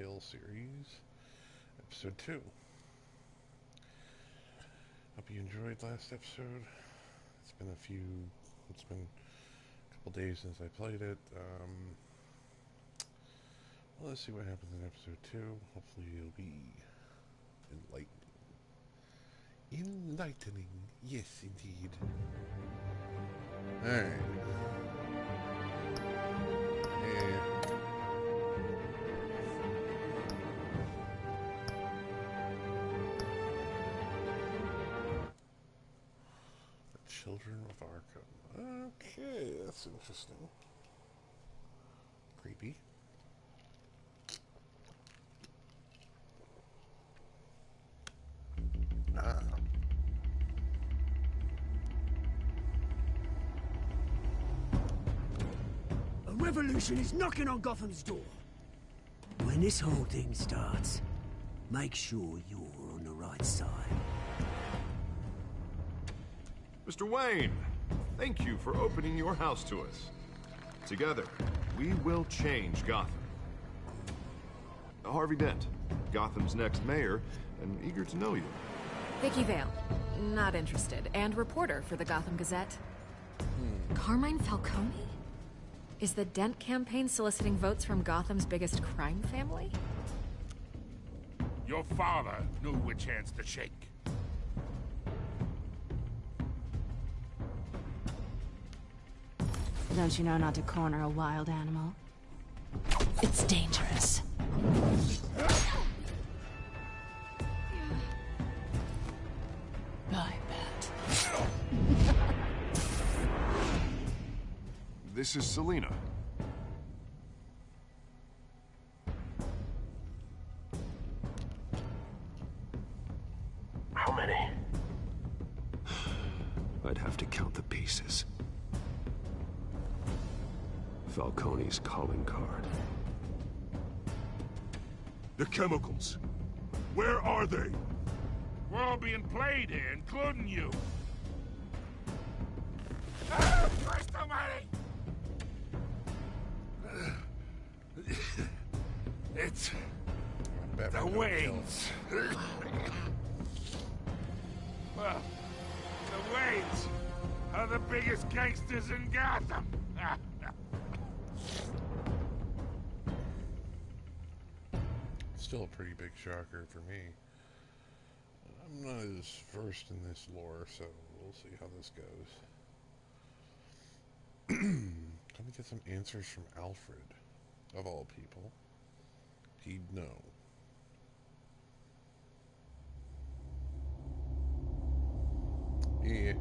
Telltale series, episode 2. Hope you enjoyed last episode. It's been a couple days since I played it. Well, let's see what happens in episode 2. Hopefully it'll be enlightening. Yes, indeed. Alright. The Children of Arkham. Okay, that's interesting. Creepy. A revolution is knocking on Gotham's door. When this whole thing starts, make sure you're on the right side. Mr. Wayne, thank you for opening your house to us. Together, we will change Gotham. Harvey Dent, Gotham's next mayor, and eager to know you. Vicky Vale, not interested, and reporter for the Gotham Gazette. Carmine Falcone? Is the Dent campaign soliciting votes from Gotham's biggest crime family? Your father knew which hands to shake. Don't you know not to corner a wild animal? It's dangerous. I bet. This is Selina. How many? I'd have to count the pieces. Falcone's calling card. The chemicals. Where are they? We're all being played here, including you. Ah, Christ almighty! It's the Waynes. Well, the Waynes are the biggest gangsters in Gotham. Still a pretty big shocker for me. I'm not as versed in this lore, so we'll see how this goes. Let me get some answers from Alfred, of all people. He'd know. Yeah,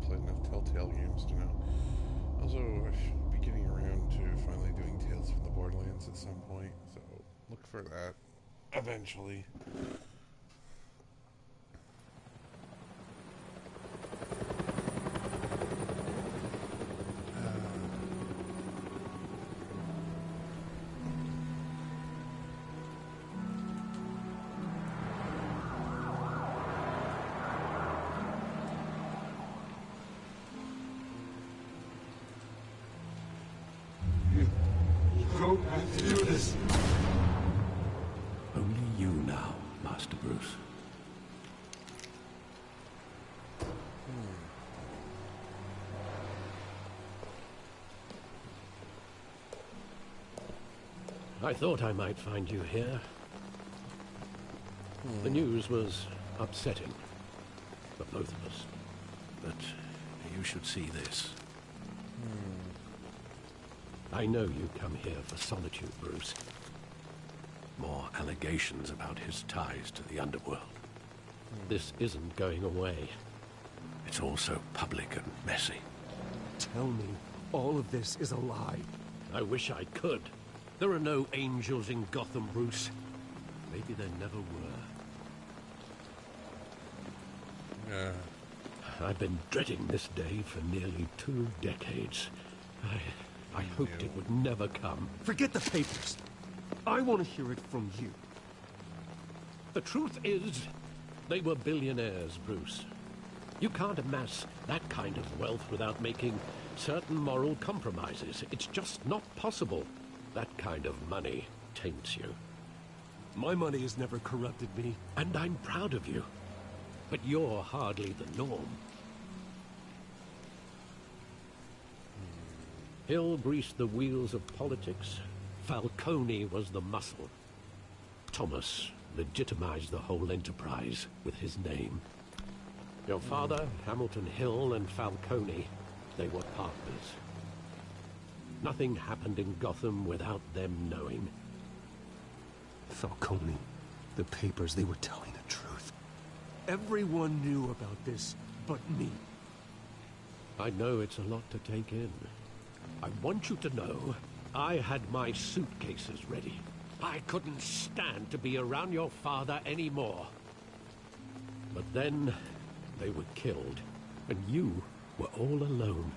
played enough Telltale games to know. Also, I should be getting around to finally doing Tales from the Borderlands at some point, so look for that eventually. Only you now, Master Bruce. I thought I might find you here. The news was upsetting for both of us. But you should see this. I know you come here for solitude, Bruce. More allegations about his ties to the underworld. This isn't going away. It's all so public and messy. Tell me, all of this is a lie. I wish I could. There are no angels in Gotham, Bruce. Maybe there never were. I've been dreading this day for nearly 2 decades. I hoped it would never come. Forget the papers. I want to hear it from you. The truth is, they were billionaires, Bruce. You can't amass that kind of wealth without making certain moral compromises. It's just not possible. That kind of money taints you. My money has never corrupted me. And I'm proud of you. But you're hardly the norm. Hill greased the wheels of politics. Falcone was the muscle. Thomas legitimized the whole enterprise with his name. Your father, Hamilton Hill, and Falcone, they were partners. Nothing happened in Gotham without them knowing. Falcone, the papers, they were telling the truth. Everyone knew about this but me. I know it's a lot to take in. I want you to know I had my suitcases ready. I couldn't stand to be around your father anymore. But then they were killed, and you were all alone.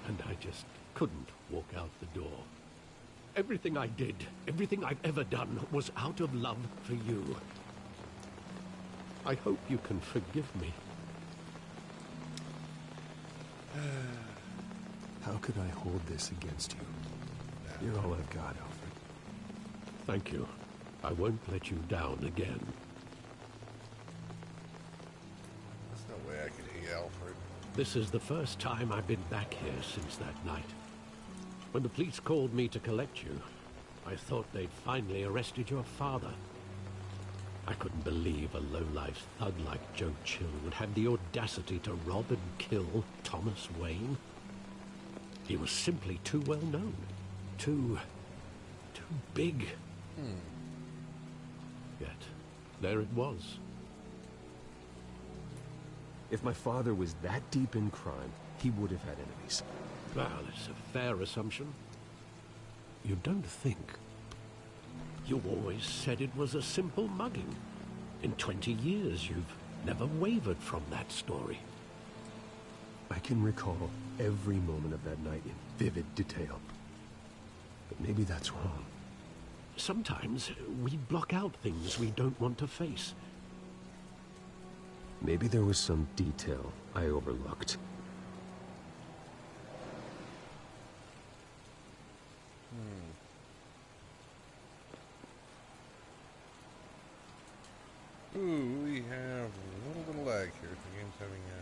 And I just couldn't walk out the door. Everything I did, everything I've ever done, was out of love for you. I hope you can forgive me. How could I hold this against you? You're all I've got, Alfred. Thank you. I won't let you down again. There's no way I could hate Alfred. This is the first time I've been back here since that night. When the police called me to collect you, I thought they'd finally arrested your father. I couldn't believe a low-life thug like Joe Chill would have the audacity to rob and kill Thomas Wayne. He was simply too well known. Too big. Yet, there it was. If my father was that deep in crime, he would have had enemies. Well, it's a fair assumption. You don't think. You always said it was a simple mugging. In 20 years, you've never wavered from that story. I can recall every moment of that night in vivid detail. But maybe that's wrong. Sometimes we block out things we don't want to face. Maybe there was some detail I overlooked. Ooh, we have a little bit of lag here. The game's having a...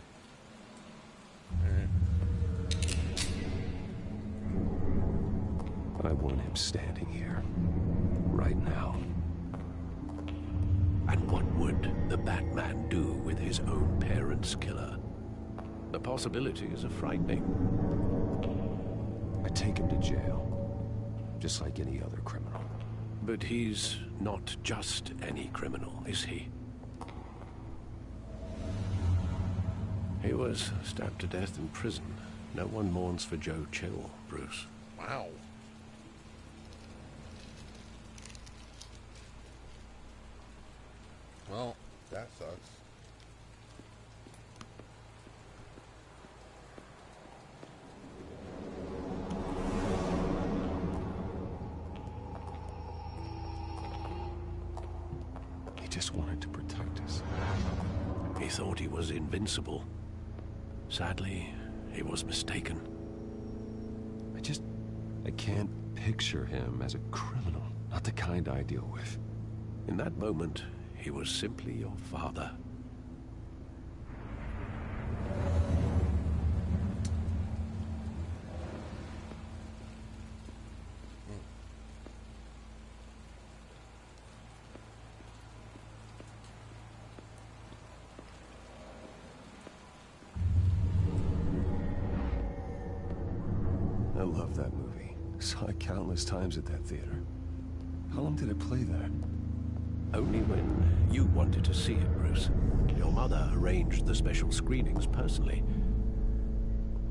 I want him standing here. Right now. And what would the Batman do with his own parents' killer? The possibilities are frightening. I take him to jail. Just like any other criminal. But he's not just any criminal, is he? He was stabbed to death in prison. No one mourns for Joe Chill, Bruce. Wow. Well, that sucks. He just wanted to protect us. He thought he was invincible. Sadly, he was mistaken. I can't picture him as a criminal. Not the kind I deal with. In that moment, he was simply your father. I love that movie. Saw it countless times at that theater. How long did it play there? Only when you wanted to see it, Bruce. Your mother arranged the special screenings personally.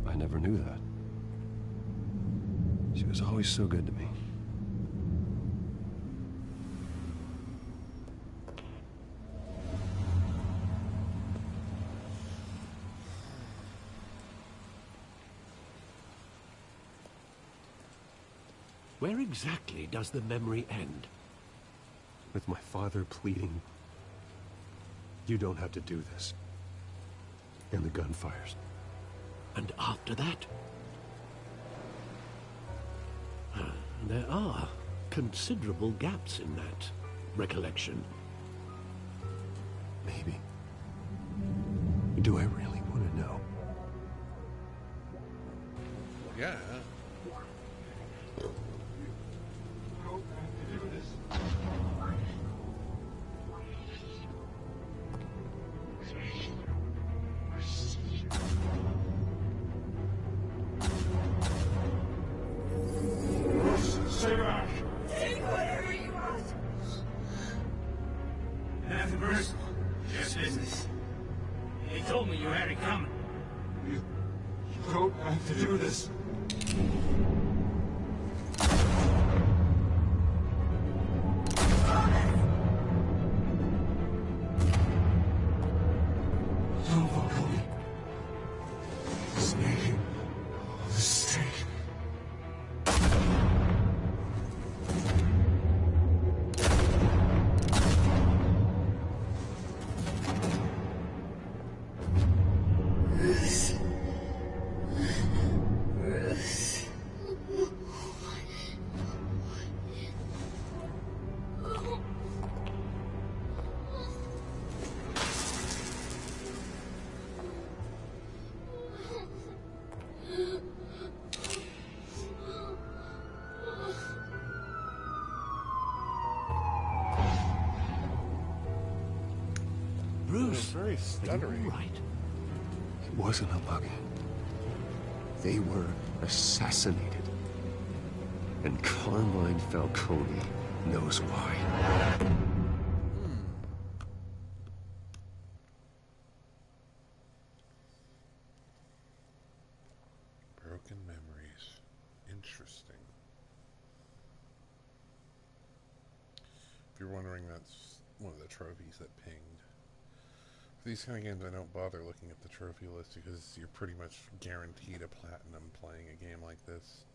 I never knew that. She was always so good to me. Where exactly does the memory end? With my father pleading, "You don't have to do this." And the gunfires. And after that? There are considerable gaps in that. recollection. Maybe. Do I really want to know? Yeah. Stay back! Take whatever you want. Nothing personal. Just business. They told me you had it coming. You don't have to do this. Don't follow me. It's making a mistake. Bruce, very stuttery. Right. It wasn't a bug. They were assassinated. And Carmine Falcone knows why. Broken memories. Interesting. If you're wondering, that's one of the trophies that pinged. For these kind of games, I don't bother looking at the trophy list because you're pretty much guaranteed a platinum playing a game like this.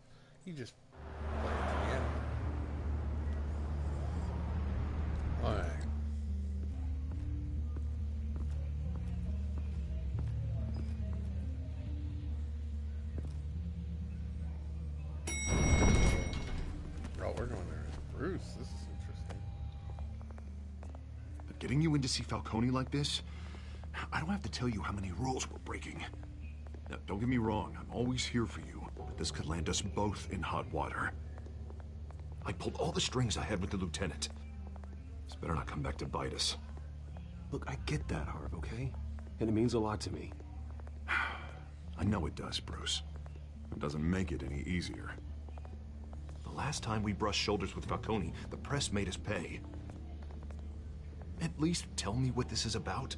You just play it to the end. Alright. Oh, we're going there. Bruce, this is interesting. But getting you in to see Falcone like this, I don't have to tell you how many rules we're breaking. Now, don't get me wrong, I'm always here for you, but this could land us both in hot water. I pulled all the strings I had with the lieutenant. This better not come back to bite us. Look, I get that, Harv, okay? And it means a lot to me. I know it does, Bruce. It doesn't make it any easier. The last time we brushed shoulders with Falcone, the press made us pay. At least tell me what this is about.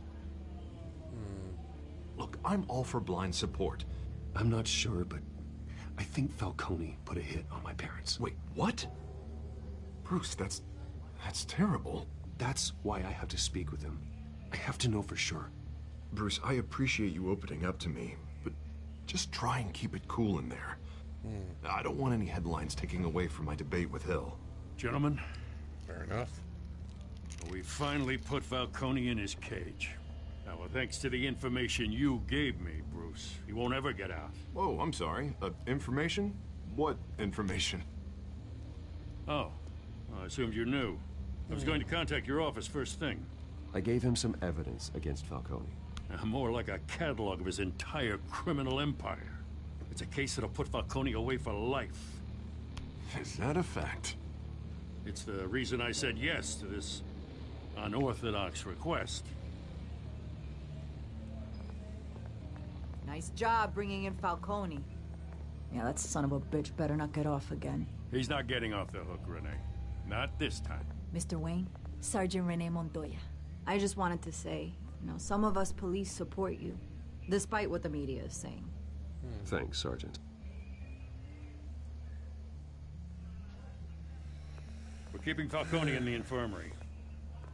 Look, I'm all for blind support. I'm not sure, but I think Falcone put a hit on my parents. Wait, what? Bruce, that's terrible. That's why I have to speak with him. I have to know for sure. Bruce, I appreciate you opening up to me, but just try and keep it cool in there. I don't want any headlines taking away from my debate with Hill. Gentlemen, Fair enough. we finally put Falcone in his cage. Now, thanks to the information you gave me, Bruce, he won't ever get out. Whoa, I'm sorry. Information? What information? Oh, well, I assumed you knew. I was going to contact your office first thing. I gave him some evidence against Falcone. More like a catalog of his entire criminal empire. It's a case that'll put Falcone away for life. Is that a fact? It's the reason I said yes to this unorthodox request. Nice job bringing in Falcone. Yeah, that son of a bitch better not get off again. He's not getting off the hook, Renee. Not this time. Mr. Wayne, Sergeant Renee Montoya. I just wanted to say, some of us police support you, despite what the media is saying. Thanks, Sergeant. We're keeping Falcone in the infirmary.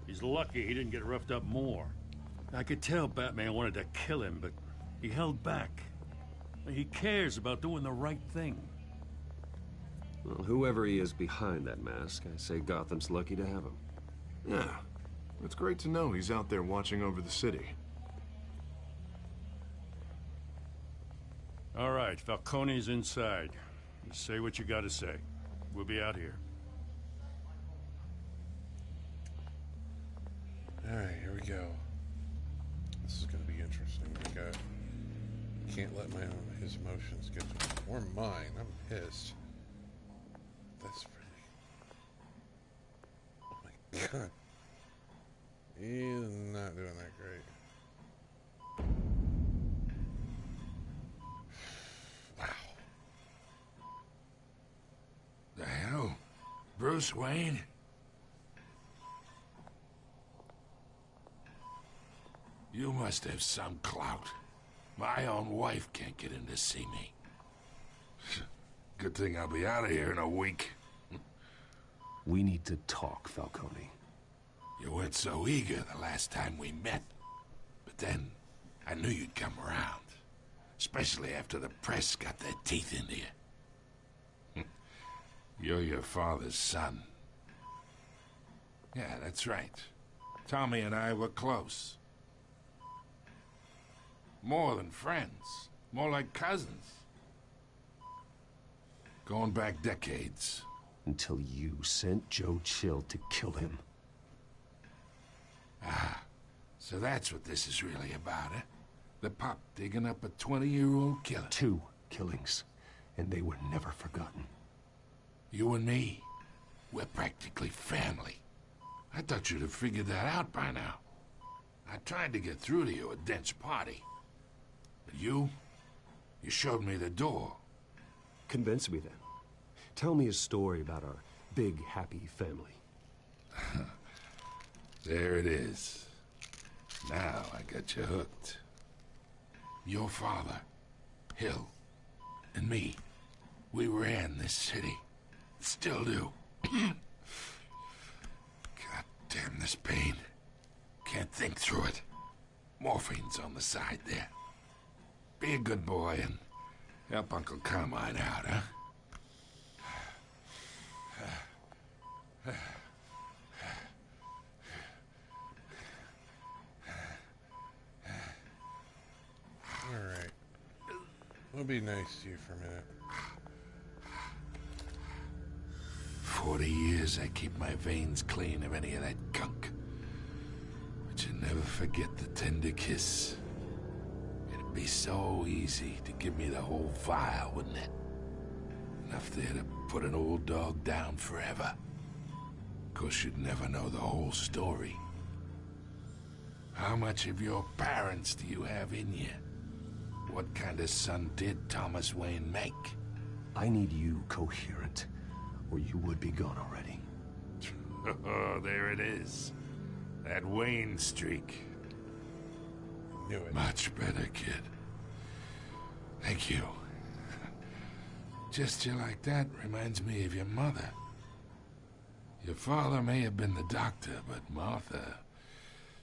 He's lucky he didn't get roughed up more. I could tell Batman wanted to kill him, but he held back. He cares about doing the right thing. Well, whoever he is behind that mask, I say Gotham's lucky to have him. Yeah. It's great to know he's out there watching over the city. All right, Falcone's inside. You say what you gotta say. We'll be out here. go. This is going to be interesting. Can't let his emotions get to me. Or mine. I'm pissed. That's pretty. Oh my god. He's not doing that great. Wow. The hell? Bruce Wayne? You must have some clout. My own wife can't get in to see me. Good thing I'll be out of here in a week. We need to talk, Falcone. You weren't so eager the last time we met. But then, I knew you'd come around. Especially after the press got their teeth into you. You're your father's son. Yeah, that's right. Tommy and I were close. More than friends. More like cousins. Going back decades. Until you sent Joe Chill to kill him. Ah, so that's what this is really about, eh? The pup digging up a 20-year-old killer. 2 killings, and they were never forgotten. You and me, we're practically family. I thought you'd have figured that out by now. I tried to get through to you at Dent's party. But you showed me the door. Convince me then. Tell me a story about our big, happy family. There it is. Now I got you hooked. Your father, Hill, and me, we ran this city. Still do. God damn this pain. Can't think through it. Morphine's on the side there. Be a good boy and help Uncle Carmine out, huh? Alright. We'll be nice to you for a minute. 40 years I keep my veins clean of any of that gunk. But you never forget the tender kiss. It'd be so easy to give me the whole vial, wouldn't it? Enough there to put an old dog down forever. Of course, you'd never know the whole story. How much of your parents do you have in you? What kind of son did Thomas Wayne make? I need you coherent, or you would be gone already. Oh, there it is. That Wayne streak. Knew it. Much better, kid. Thank you. Gesture like that reminds me of your mother. Your father may have been the doctor, but Martha,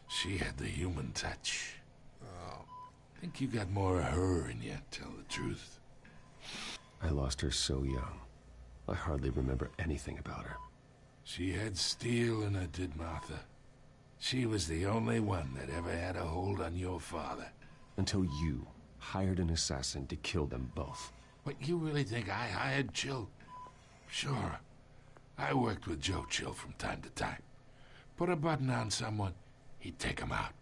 she had the human touch. Oh. I think you got more of her in you, tell the truth. I lost her so young. I hardly remember anything about her. She had steel in her, did Martha. She was the only one that ever had a hold on your father. Until you hired an assassin to kill them both. What, you really think I hired Chill? Sure. I worked with Joe Chill from time to time. Put a button on someone, he'd take him out.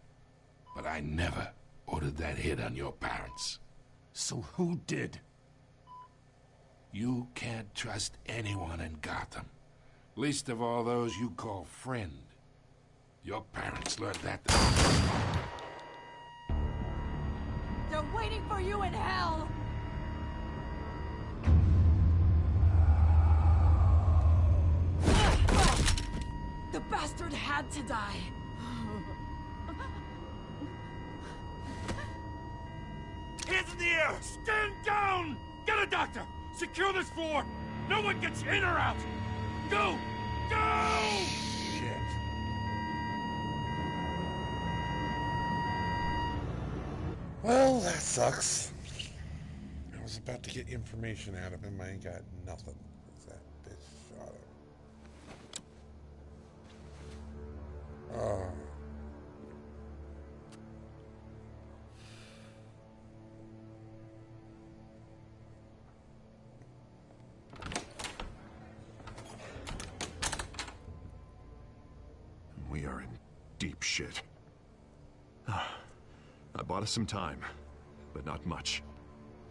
But I never ordered that hit on your parents. So who did? You can't trust anyone in Gotham. Least of all those you call friend. Your parents learned that. They're waiting for you in hell! The bastard had to die. Hands in the air! Stand down! Get a doctor! Secure this floor! No one gets in or out! Go! Go! Shit. Well, that sucks. I was about to get information out of him. I ain't got nothing. That bitch shot him. Oh. We are in deep shit. I bought us some time, but not much.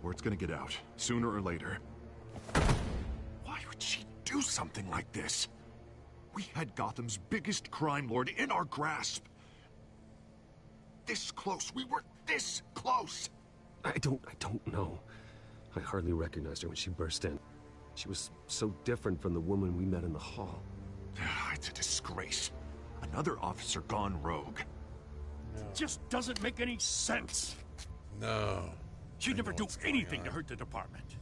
Word's gonna get out, sooner or later. Why would she do something like this? We had Gotham's biggest crime lord in our grasp. This close. We were this close. I don't know. I hardly recognized her when she burst in. She was so different from the woman we met in the hall. It's a disgrace. Another officer gone rogue. No. Just doesn't make any sense. No. She'd never do anything to hurt the department.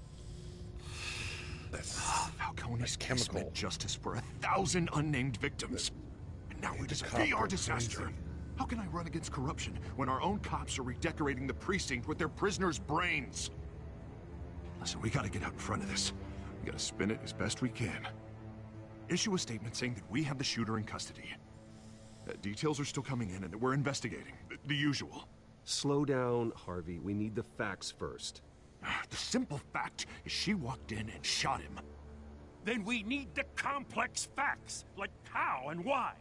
That's Falcone's case meant justice for 1,000 unnamed victims. And now it is a PR disaster. Crazy. How can I run against corruption when our own cops are redecorating the precinct with their prisoners' brains? Listen, we gotta get out in front of this. We gotta spin it as best we can. Issue a statement saying that we have the shooter in custody. Details are still coming in and that we're investigating. The usual. Slow down, Harvey. We need the facts first. The simple fact is she walked in and shot him. Then we need the complex facts, like how and why.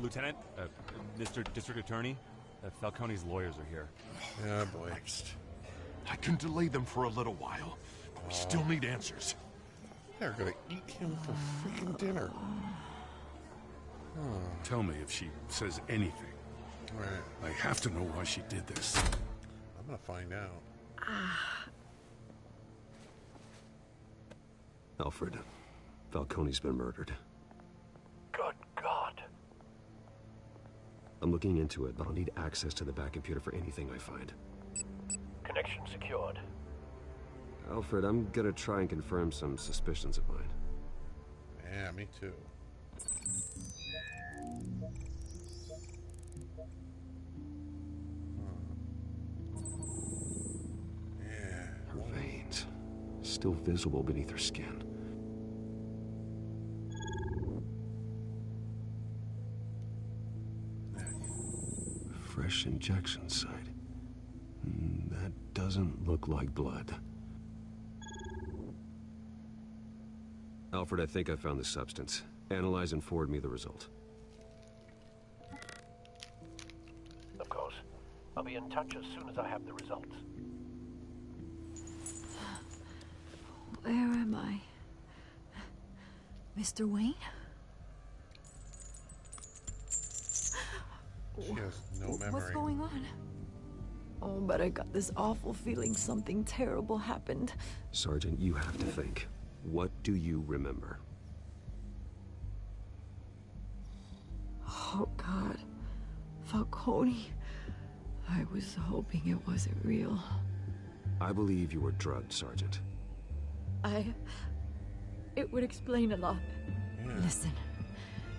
Lieutenant, Mr. District Attorney, Falcone's lawyers are here. Yeah, boy. I can delay them for a little while. We still need answers. They're gonna eat him for freaking dinner. Tell me if she says anything. Right. I have to know why she did this. I'm gonna find out. Alfred, Falcone's been murdered. Good God. I'm looking into it, but I'll need access to the back computer for anything I find. Connection secured. Alfred, I'm gonna try and confirm some suspicions of mine. Yeah, me too. Yeah. Her veins, still visible beneath her skin. Fresh injection site. That doesn't look like blood. Alfred, I think I found the substance. Analyze and forward me the result. Of course. I'll be in touch as soon as I have the results. Where am I? Mr. Wayne? She has no memory. What's going on? Oh, but I got this awful feeling something terrible happened. Sergeant, you have to think. What do you remember? Oh, God. Falcone. I was hoping it wasn't real. I believe you were drugged, Sergeant. It would explain a lot. Yeah. Listen,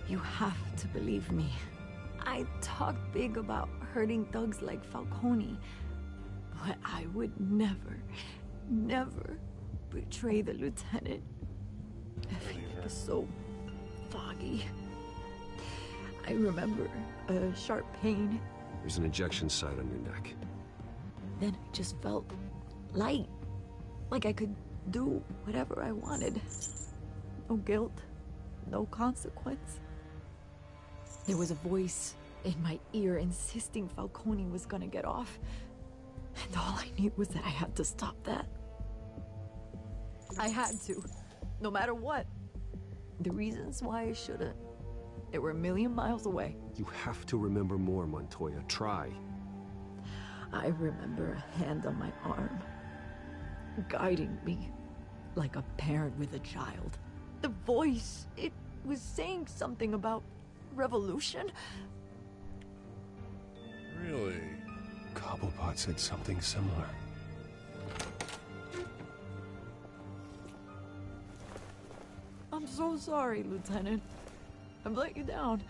you have to believe me. I talked big about hurting thugs like Falcone, but I would never, never betray the lieutenant. Everything is so foggy. I remember a sharp pain. There's an injection site on your neck. Then I just felt light, like I could do whatever I wanted. No guilt, no consequence. There was a voice in my ear insisting Falcone was gonna get off. And all I knew was that I had to stop that. I had to, no matter what. The reasons why I shouldn't, they were a million miles away. You have to remember more, Montoya. Try. I remember a hand on my arm, guiding me like a parent with a child. The voice, it was saying something about revolution. Really? Cobblepot said something similar. I'm so sorry, Lieutenant. I've let you down.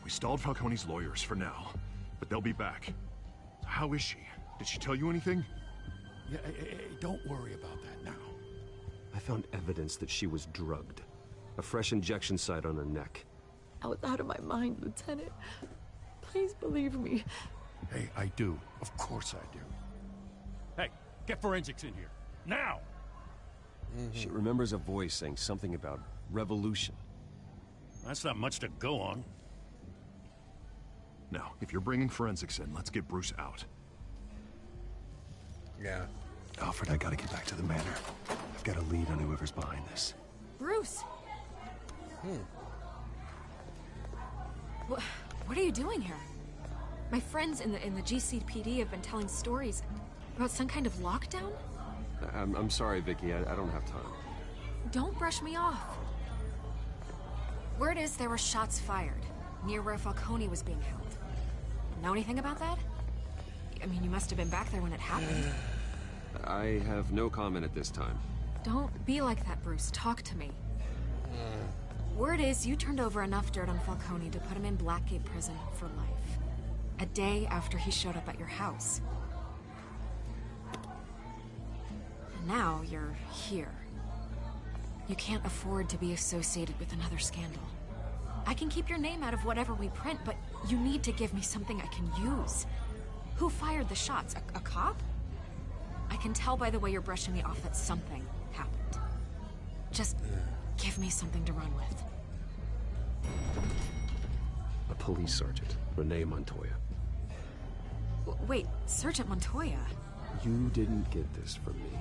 We stalled Falcone's lawyers for now, but they'll be back. How is she? Did she tell you anything? Yeah, don't worry about that now. I found evidence that she was drugged. A fresh injection site on her neck. I was out of my mind, Lieutenant. Please believe me. Hey, I do. Of course I do. Hey, get forensics in here. Now! She remembers a voice saying something about revolution. That's not much to go on. Now, if you're bringing forensics in, let's get Bruce out. Yeah. Alfred, I gotta get back to the manor. I've got a lead on whoever's behind this. Bruce! What are you doing here? My friends in the GCPD have been telling stories about some kind of lockdown? I'm sorry, Vicky. I don't have time. Don't brush me off. Word is there were shots fired near where Falcone was being held. Know anything about that? I mean, you must have been back there when it happened. I have no comment at this time. Don't be like that, Bruce. Talk to me. Word is you turned over enough dirt on Falcone to put him in Blackgate Prison for life. A day after he showed up at your house. And now you're here. You can't afford to be associated with another scandal. I can keep your name out of whatever we print, but you need to give me something I can use. Who fired the shots? A cop? I can tell by the way you're brushing me off that something happened. Just give me something to run with. A police sergeant, Renee Montoya. Wait, Sergeant Montoya? You didn't get this from me.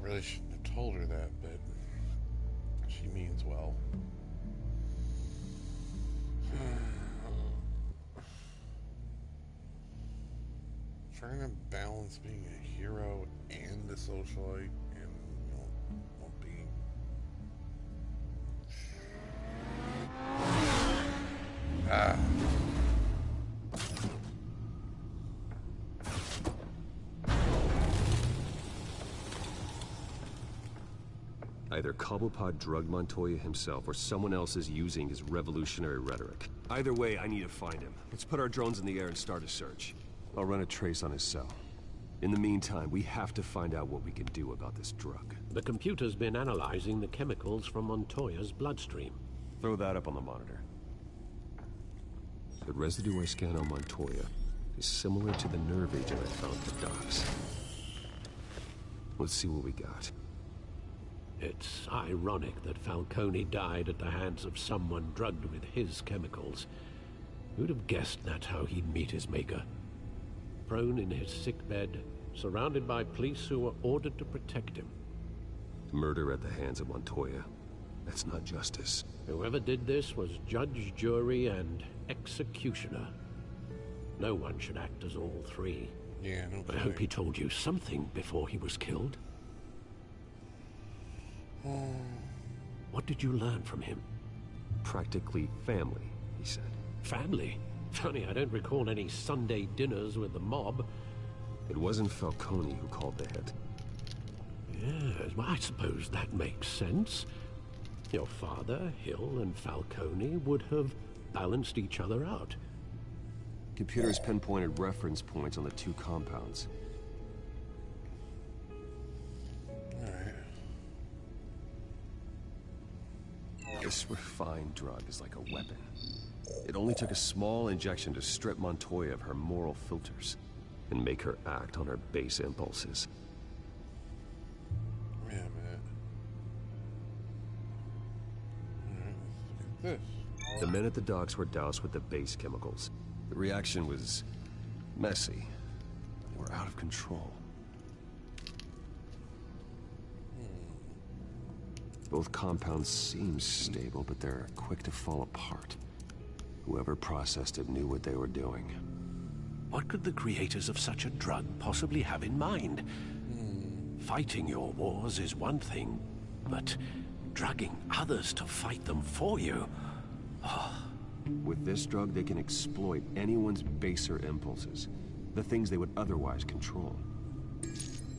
Really shouldn't have told her that, but she means well. Trying to balance being a hero and a socialite and, you know, well, being... Either Cobblepot drugged Montoya himself, or someone else is using his revolutionary rhetoric. Either way, I need to find him. Let's put our drones in the air and start a search. I'll run a trace on his cell. In the meantime, we have to find out what we can do about this drug. The computer's been analyzing the chemicals from Montoya's bloodstream. Throw that up on the monitor. The residue I scan on Montoya is similar to the nerve agent I found at the docks. Let's see what we got. It's ironic that Falcone died at the hands of someone drugged with his chemicals. Who'd have guessed that's how he'd meet his maker? Prone in his sickbed, surrounded by police who were ordered to protect him. Murder at the hands of Montoya. That's not justice. Whoever did this was judge, jury, and executioner. No one should act as all three. Yeah, no I hope he told you something before he was killed. What did you learn from him? Practically family, he said. Family? Funny, I don't recall any Sunday dinners with the mob. It wasn't Falcone who called the hit. Yes, well, I suppose that makes sense. Your father, Hill, and Falcone would have balanced each other out. Computers pinpointed reference points on the two compounds. This refined drug is like a weapon. It only took a small injection to strip Montoya of her moral filters and make her act on her base impulses. Wait a minute. Alright, let's look at this. The men at the docks were doused with the base chemicals. The reaction was messy. They were out of control. Both compounds seem stable, but they're quick to fall apart. Whoever processed it knew what they were doing. What could the creators of such a drug possibly have in mind? Fighting your wars is one thing, but drugging others to fight them for you? With this drug, they can exploit anyone's baser impulses, the things they would otherwise control.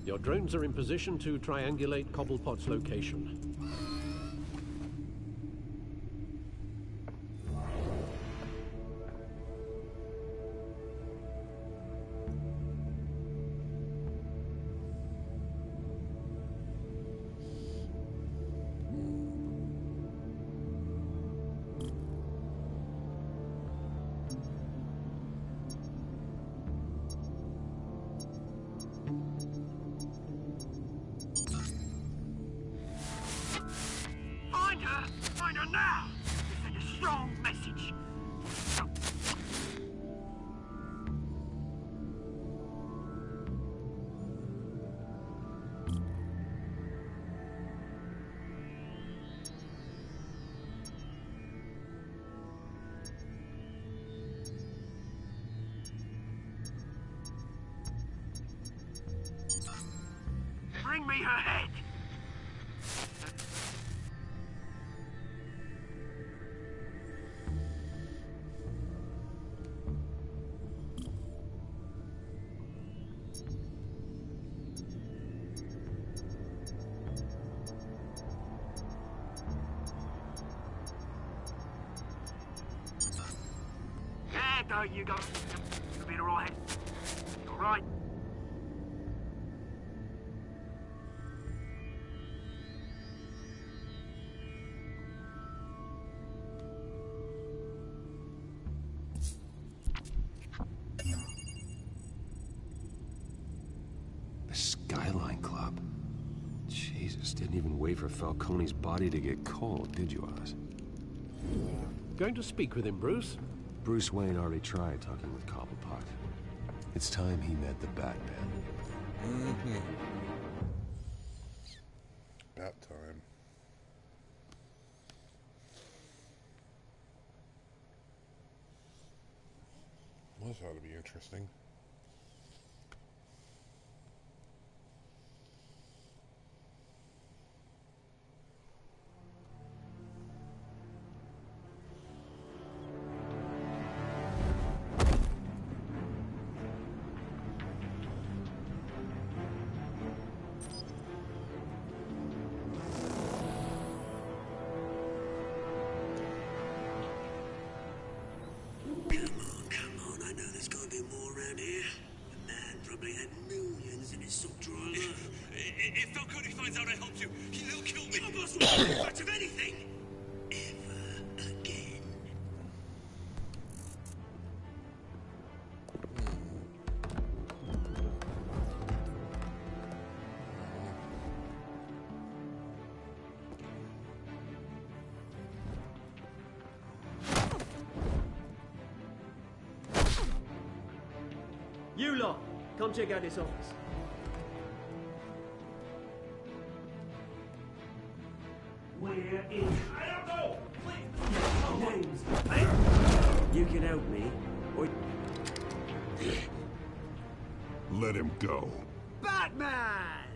Your drones are in position to triangulate Cobblepot's location. bring me her head! Yeah, don't you go. You'll be alright. Alright. The Skyline Club. Jesus, didn't even wait for Falcone's body to get cold, did you, Oz? Going to speak with him, Bruce? Bruce Wayne already tried talking with Cobblepot. It's time he met the Batman. Mm-hmm. About time. Well, this ought to be interesting. If Falcone finds out I helped you, he'll kill me. Your boss won't think much of anything. Ever again. You lot, come check out this office. We're in. I don't know. Please. James, you can help me, or Let him go. Batman!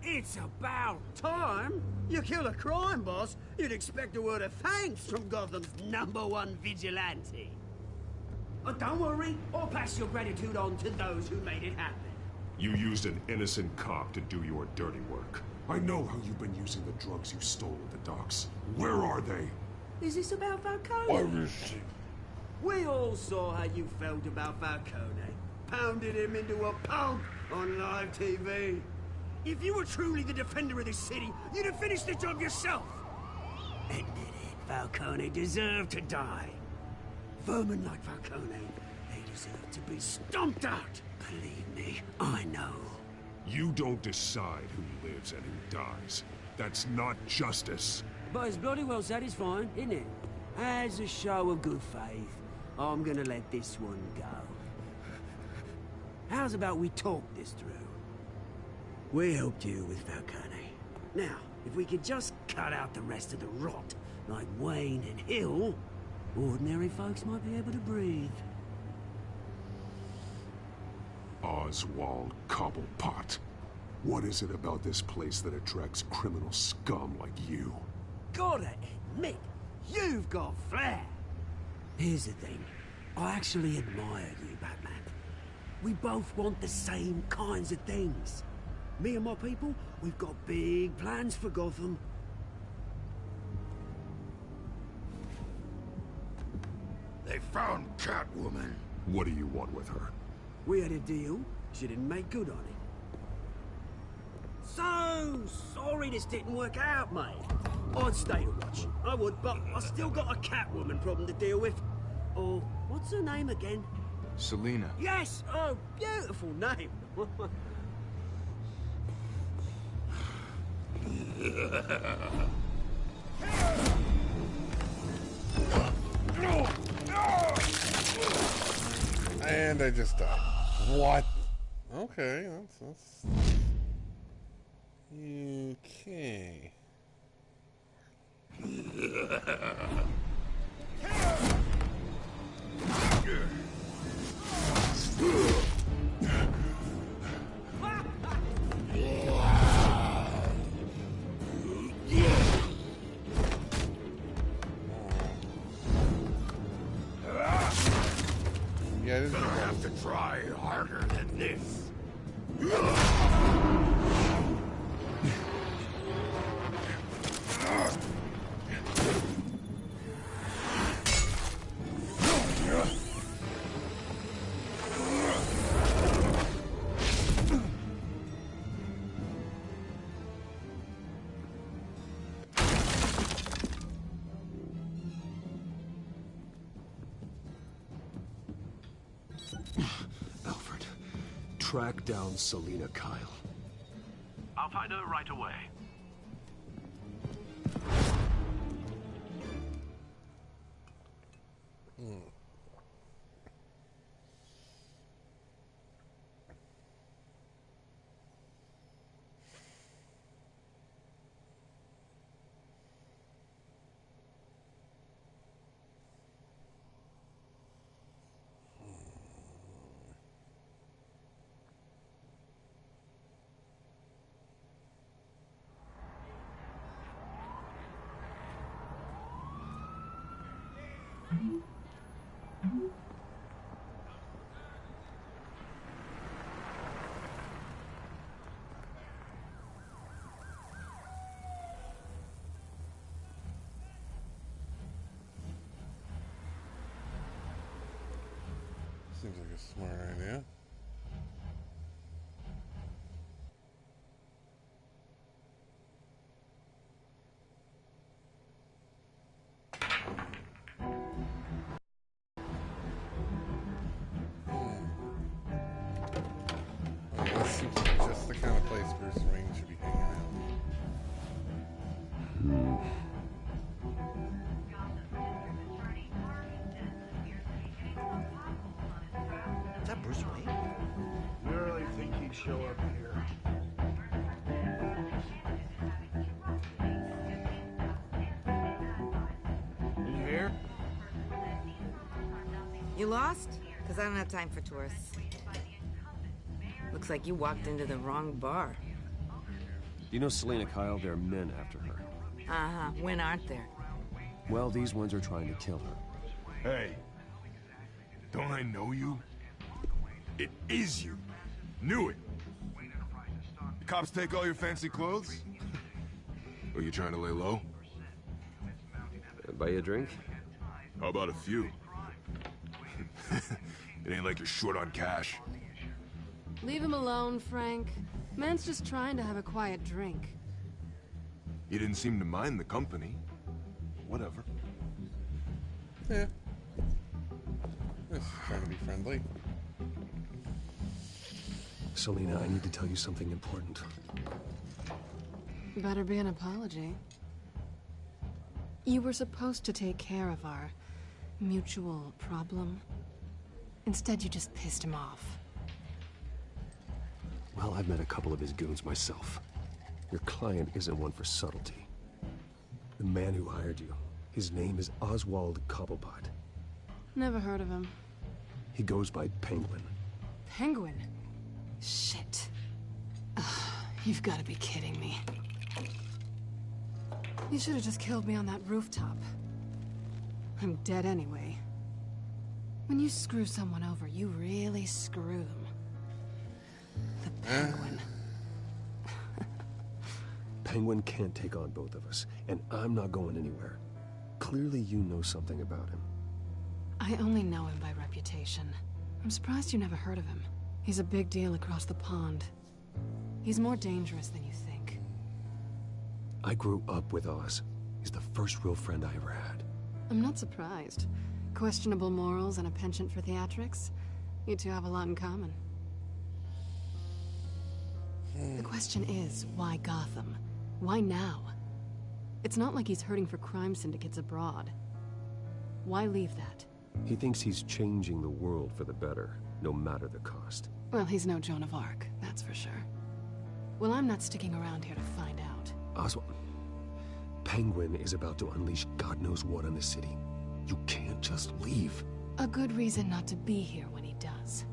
It's about time. You kill a crime boss, you'd expect a word of thanks from Gotham's #1 vigilante. Oh, don't worry, I'll pass your gratitude on to those who made it happen. You used an innocent cop to do your dirty work. I know how you've been using the drugs you stole at the docks. Where are they? Is this about Falcone? Where is she? We all saw how you felt about Falcone. Pounded him into a pulp on live TV. If you were truly the defender of this city, you'd have finished the job yourself. Admit it, Falcone deserved to die. Vermin like Falcone, they deserve to be stomped out. Believe me, I know. You don't decide who lives and who dies. That's not justice. But it's bloody well satisfying, isn't it? As a show of good faith, I'm gonna let this one go. How's about we talk this through? We helped you with Falcone. Now, if we could just cut out the rest of the rot, like Wayne and Hill, ordinary folks might be able to breathe. Oswald Cobblepot. What is it about this place that attracts criminal scum like you? Gotta admit, you've got flair. Here's the thing. I actually admire you, Batman. We both want the same kinds of things. Me and my people, we've got big plans for Gotham. They found Catwoman. What do you want with her? We had a deal. She didn't make good on it. So sorry this didn't work out, mate. I'd stay to watch. I would, but I still got a Catwoman problem to deal with. Or, what's her name again? Selina. Yes! Oh, beautiful name. And I just died. What? Okay, that's... Okay. Yeah, it is. Gonna have to try harder than this. Alfred, track down Selina Kyle. I'll find her right away. Seems like a smart idea. This seems like just the kind of place Bruce Wayne should be hanging out. Is that Bruce Wayne? You really think he'd show up here? You here? You lost? Because I don't have time for tourists. Looks like you walked into the wrong bar. You know Selina Kyle? There are men after her. Uh-huh. When aren't there? Well, these ones are trying to kill her. Hey, don't I know you? It is you. Knew it. The cops take all your fancy clothes? Are you trying to lay low? Buy you a drink? How about a few? It ain't like you're short on cash. Leave him alone, Frank. Man's just trying to have a quiet drink. You didn't seem to mind the company. Whatever. Yeah. Just trying to be friendly. Selina, I need to tell you something important. Better be an apology. You were supposed to take care of our mutual problem. Instead, you just pissed him off. Well, I've met a couple of his goons myself. Your client isn't one for subtlety. The man who hired you, his name is Oswald Cobblepot. Never heard of him. He goes by Penguin. Penguin? Shit. Ugh, you've got to be kidding me. You should have just killed me on that rooftop. I'm dead anyway. When you screw someone over, you really screw them. The Penguin. Penguin can't take on both of us, and I'm not going anywhere. Clearly you know something about him. I only know him by reputation. I'm surprised you never heard of him. He's a big deal across the pond. He's more dangerous than you think. I grew up with Oz. He's the first real friend I ever had. I'm not surprised. Questionable morals and a penchant for theatrics. You two have a lot in common. The question is, why Gotham? Why now? It's not like he's hurting for crime syndicates abroad. Why leave that? He thinks he's changing the world for the better, no matter the cost. Well, he's no Joan of Arc, that's for sure. Well, I'm not sticking around here to find out. Oswald, Penguin is about to unleash God knows what on the city. You can't just leave. A good reason not to be here when he does.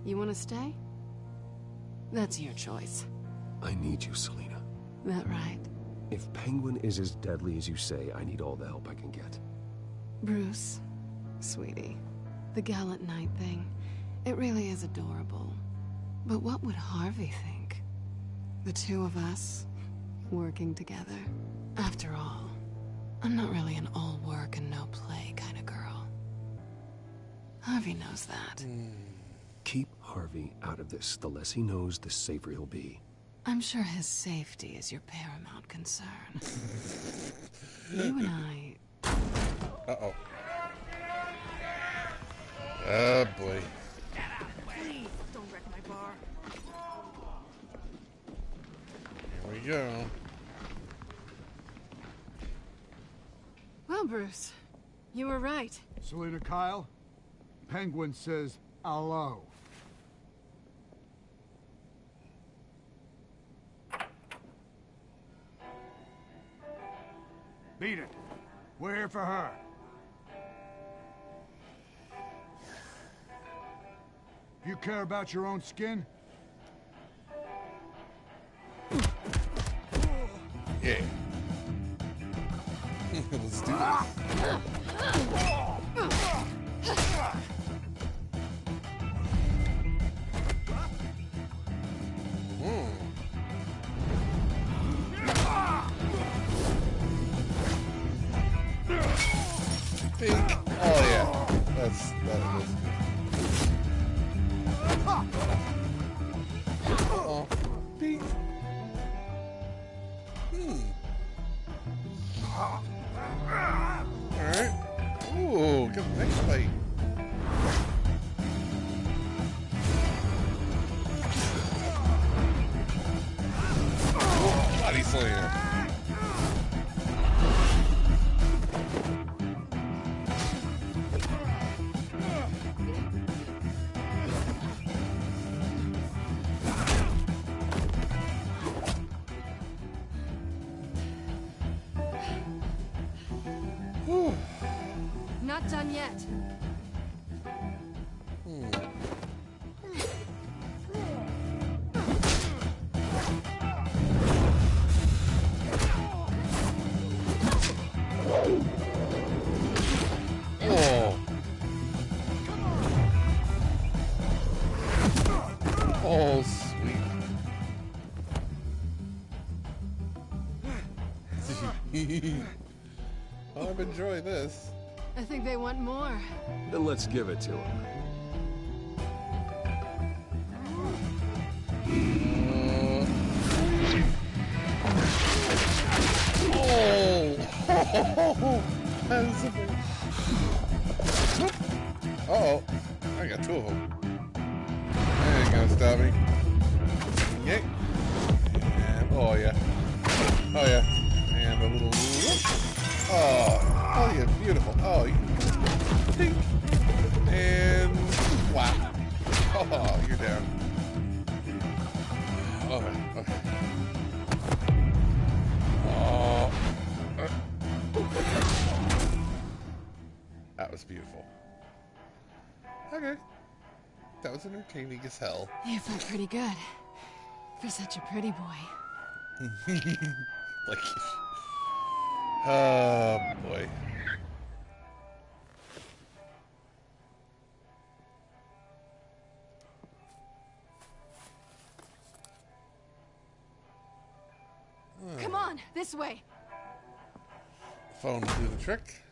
You want to stay? That's your choice. I need you, Selina. That right? If Penguin is as deadly as you say, I need all the help I can get. Bruce, sweetie, The gallant knight thing. It really is adorable. But what would Harvey think? The two of us, working together. After all, I'm not really an all work and no play kind of girl. Harvey knows that. Keep Harvey out of this. The less he knows, the safer he'll be. I'm sure his safety is your paramount concern. You and I... Uh-oh. Oh, boy. Please, don't wreck my bar. Here we go. Well, Bruce, you were right. Selena Kyle, Penguin says hello. Beat it. We're here for her. You care about your own skin? Yeah. Let's do this. Pink. Oh yeah, that was good. Oh, pink. Alright. Ooh, good nice fight. Oh, body slam. Not done yet. Oh. Oh, sweet. Well, I've enjoyed this. I think they want more. Then let's give it to him. Oh! Uh-oh. I got two of them. That ain't gonna stop me. Yay. And, oh, yeah. Oh, yeah. And a little... Oh, oh, you're beautiful. Oh, you... Pink. And... Wow. Oh, you're down. Okay, okay. Oh. That was beautiful. Okay. That was entertaining as hell. You felt pretty good. For such a pretty boy. Like... Oh, boy. Come on, this way. Phone will do the trick.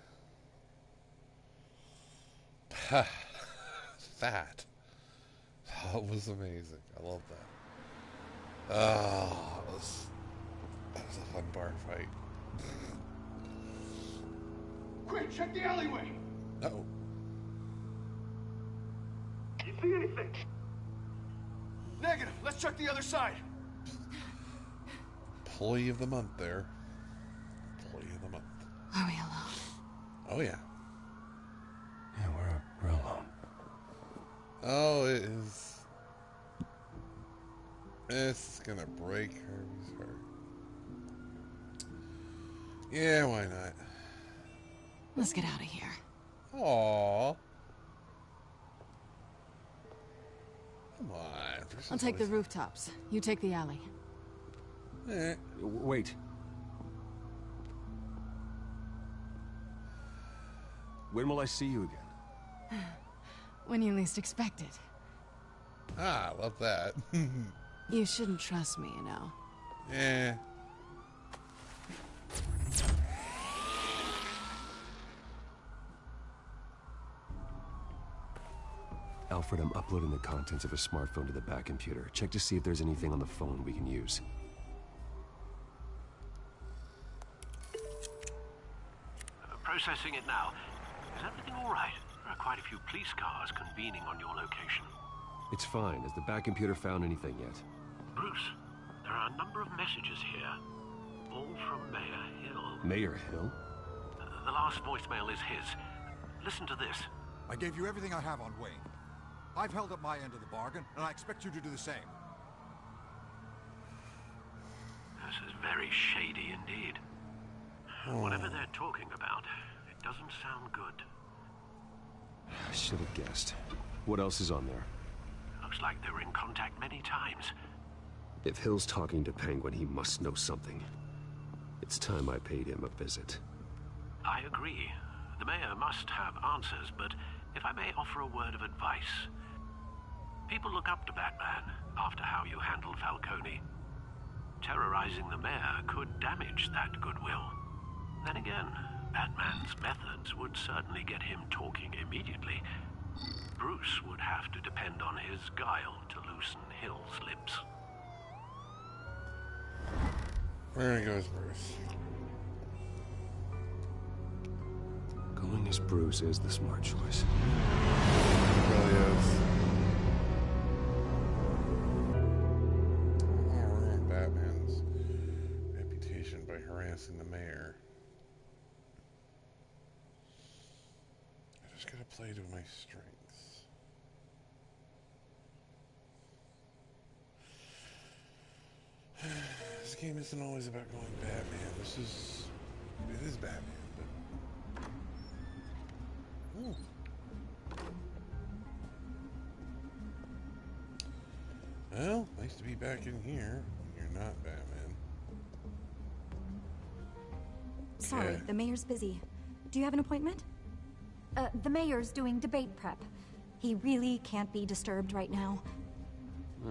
That was amazing. I love that. Oh, that was a fun bar fight. Quick, check the alleyway. Uh-oh. You see anything? Negative. Let's check the other side. Employee of the month there. Employee of the month. Are we alone? Oh, yeah. Yeah, we're alone. Oh, it is. It's gonna break Harvey's heart. Yeah, why not? Let's get out of here. Aww. Come on. I'll take the rooftops. You take the alley. Wait. When will I see you again? when you least expect it. Ah, love that. You shouldn't trust me, you know. Eh. Alfred, I'm uploading the contents of a smartphone to the back computer. Check to see if there's anything on the phone we can use. Processing it now. Is everything all right? There are quite a few police cars convening on your location. It's fine. Has the back computer found anything yet? Bruce, there are a number of messages here. All from Mayor Hill. Mayor Hill? The last voicemail is his. Listen to this. I gave you everything I have on Wayne. I've held up my end of the bargain, and I expect you to do the same. This is very shady indeed. Whatever they're talking about, it doesn't sound good. I should have guessed. What else is on there? Looks like they were in contact many times. If Hill's talking to Penguin, he must know something. It's time I paid him a visit. I agree. The mayor must have answers, but if I may offer a word of advice. People look up to Batman after how you handled Falcone. Terrorizing the mayor could damage that goodwill. Then again, Batman's methods would certainly get him talking immediately. Bruce would have to depend on his guile to loosen Hill's lips. There goes Bruce. Going as Bruce is the smart choice. It really is. I'll ruin Batman's reputation by harassing the mayor. I just gotta play to my strengths. This game isn't always about going Batman. It is Batman, but... Ooh. Well, nice to be back in here. You're not Batman. Sorry, the mayor's busy. Do you have an appointment? The mayor's doing debate prep. He really can't be disturbed right now.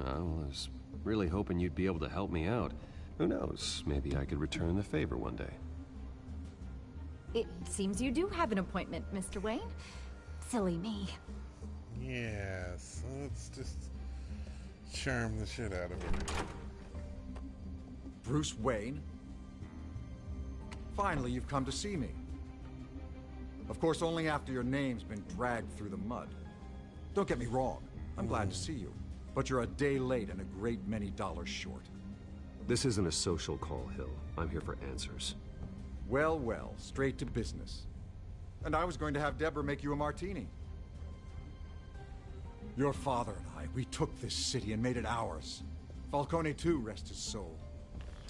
I was really hoping you'd be able to help me out. Who knows? Maybe I could return the favor one day. It seems you do have an appointment, Mr. Wayne. Silly me. Yes, let's just charm the shit out of her. Bruce Wayne? Finally, you've come to see me. Of course, only after your name's been dragged through the mud. Don't get me wrong, I'm glad to see you. But you're a day late and a great many dollars short. This isn't a social call, Hill. I'm here for answers. Well, well, straight to business. And I was going to have Deborah make you a martini. Your father and I, we took this city and made it ours. Falcone too, rest his soul.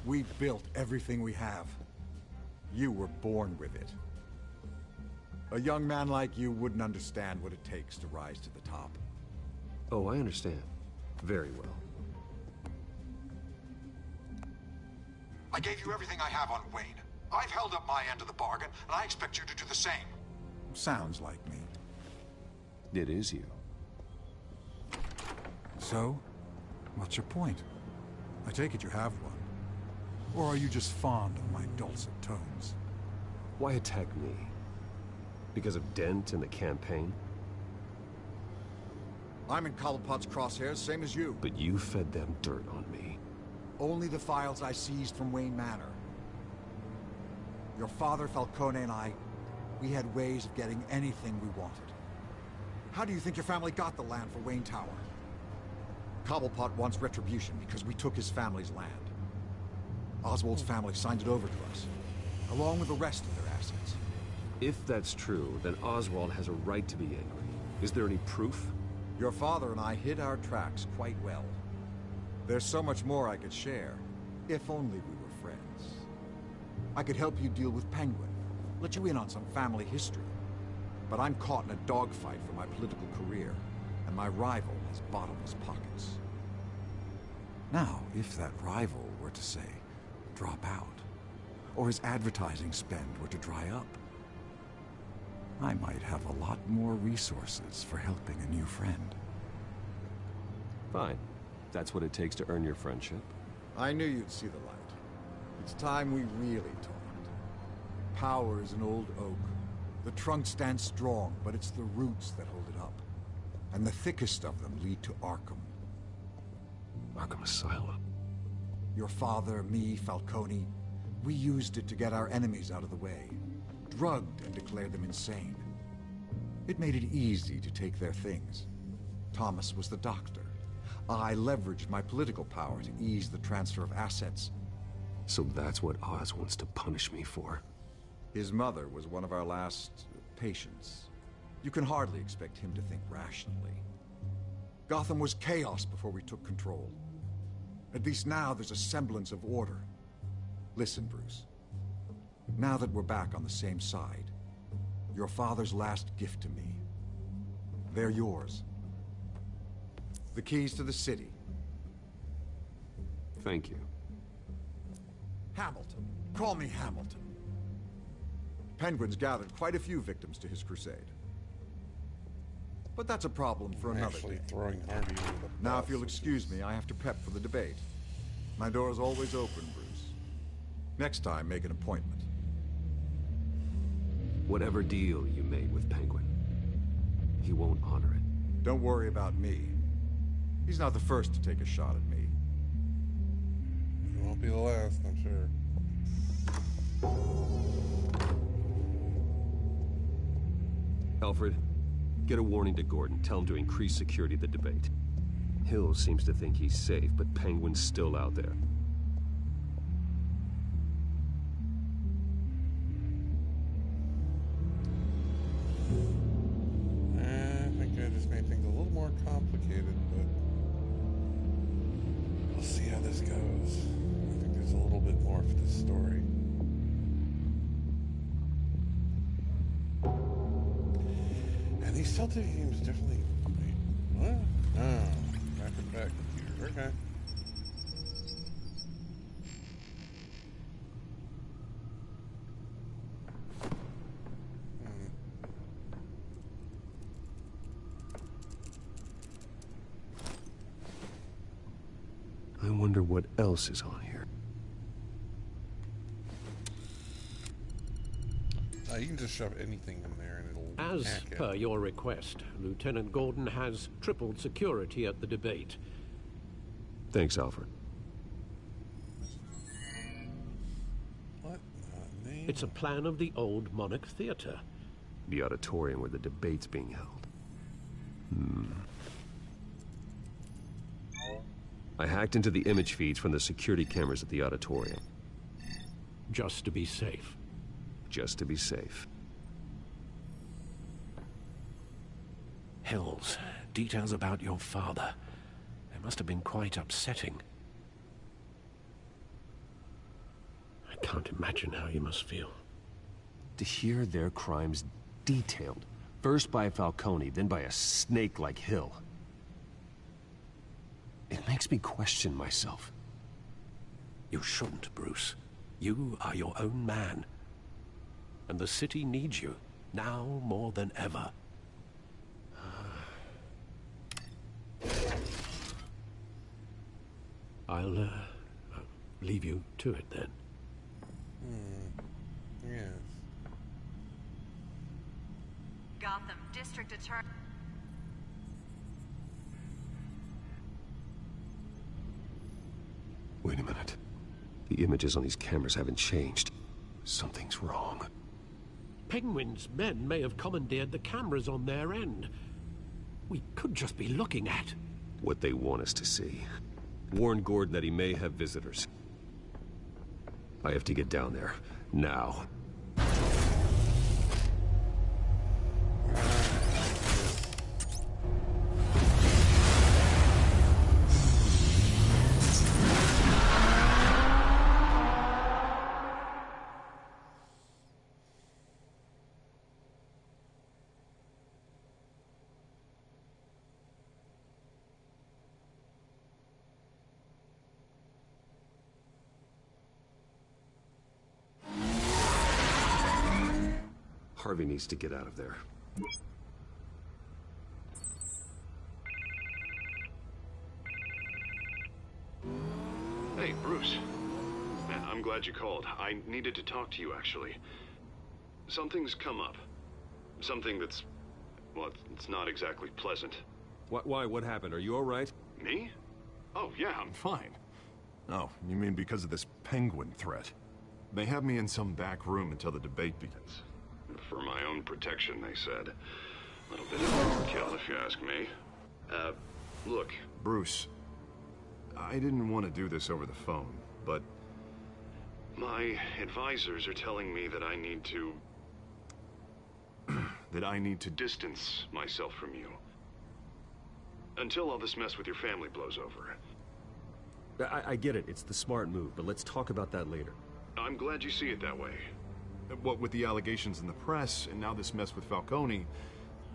We built everything we have. You were born with it. A young man like you wouldn't understand what it takes to rise to the top. Oh, I understand. Very well. I gave you everything I have on Wayne. I've held up my end of the bargain, and I expect you to do the same. Sounds like me. It is you. So, what's your point? I take it you have one. Or are you just fond of my dulcet tones? Why attack me? Because of Dent and the campaign? I'm in Cobblepot's crosshairs, same as you. But you fed them dirt on me. Only the files I seized from Wayne Manor. Your father, Falcone, and I, we had ways of getting anything we wanted. How do you think your family got the land for Wayne Tower? Cobblepot wants retribution because we took his family's land. Oswald's family signed it over to us, along with the rest of their assets. If that's true, then Oswald has a right to be angry. Is there any proof? Your father and I hid our tracks quite well. There's so much more I could share, if only we were friends. I could help you deal with Penguin, let you in on some family history. But I'm caught in a dogfight for my political career, and my rival has bottomless pockets. Now, if that rival were to say, drop out, or his advertising spend were to dry up, I might have a lot more resources for helping a new friend. Fine. That's what it takes to earn your friendship. I knew you'd see the light. It's time we really talked. Power is an old oak. The trunk stands strong, but it's the roots that hold it up. And the thickest of them lead to Arkham. Arkham Asylum. Your father, me, Falcone, we used it to get our enemies out of the way. Drugged and declared them insane. It made it easy to take their things. Thomas was the doctor. I leveraged my political power to ease the transfer of assets. So that's what Oz wants to punish me for. His mother was one of our last patients. You can hardly expect him to think rationally. Gotham was chaos before we took control. At least now there's a semblance of order. Listen, Bruce. Now that we're back on the same side, your father's last gift to me, they're yours. The keys to the city. Thank you. Hamilton. Call me Hamilton. Penguin's gathered quite a few victims to his crusade. But that's a problem for another day. Throwing Harvey under the Now, bus. if you'll excuse me, I have to prep for the debate. My door is always open, Bruce. Next time, make an appointment. Whatever deal you made with Penguin, he won't honor it. Don't worry about me. He's not the first to take a shot at me. It won't be the last, I'm sure. Alfred, get a warning to Gordon. Tell him to increase security at the debate. Hill seems to think he's safe, but Penguin's still out there. I think I just made things a little more complicated, but we'll see how this goes. I think there's a little bit more for this story. And these Telltale games definitely... Wait, what? Oh, back computer. Okay. I wonder what else is on here. You can just shove anything in there and it'll As hack it. per your request, Lieutenant Gordon has tripled security at the debate. Thanks, Alfred. What the name? It's a plan of the old Monarch Theater. The auditorium where the debate's being held. I hacked into the image feeds from the security cameras at the auditorium. Just to be safe. Just to be safe. Hills, details about your father. They must have been quite upsetting. I can't imagine how you must feel. To hear their crimes detailed, first by Falcone, then by a snake like Hill. It makes me question myself. You shouldn't, Bruce. You are your own man. And the city needs you, now more than ever. I'll leave you to it then. Yes. Gotham District Attorney. Wait a minute. The images on these cameras haven't changed. Something's wrong. Penguin's men may have commandeered the cameras on their end. We could just be looking at What they want us to see. Warn Gordon that he may have visitors. I have to get down there. Now. Harvey needs to get out of there. Hey, Bruce. Man, I'm glad you called. I needed to talk to you, actually. Something's come up. Something that's... well, it's not exactly pleasant. Why? What happened? Are you all right? Me? Oh, yeah, I'm fine. Oh, you mean because of this penguin threat? They have me in some back room until the debate begins. For my own protection, they said. A little bit of overkill, if you ask me. Look. Bruce, I didn't want to do this over the phone, but... my advisors are telling me that I need to... that I need to distance myself from you. Until all this mess with your family blows over. I get it. It's the smart move, but let's talk about that later. I'm glad you see it that way. What with the allegations in the press, and now this mess with Falcone,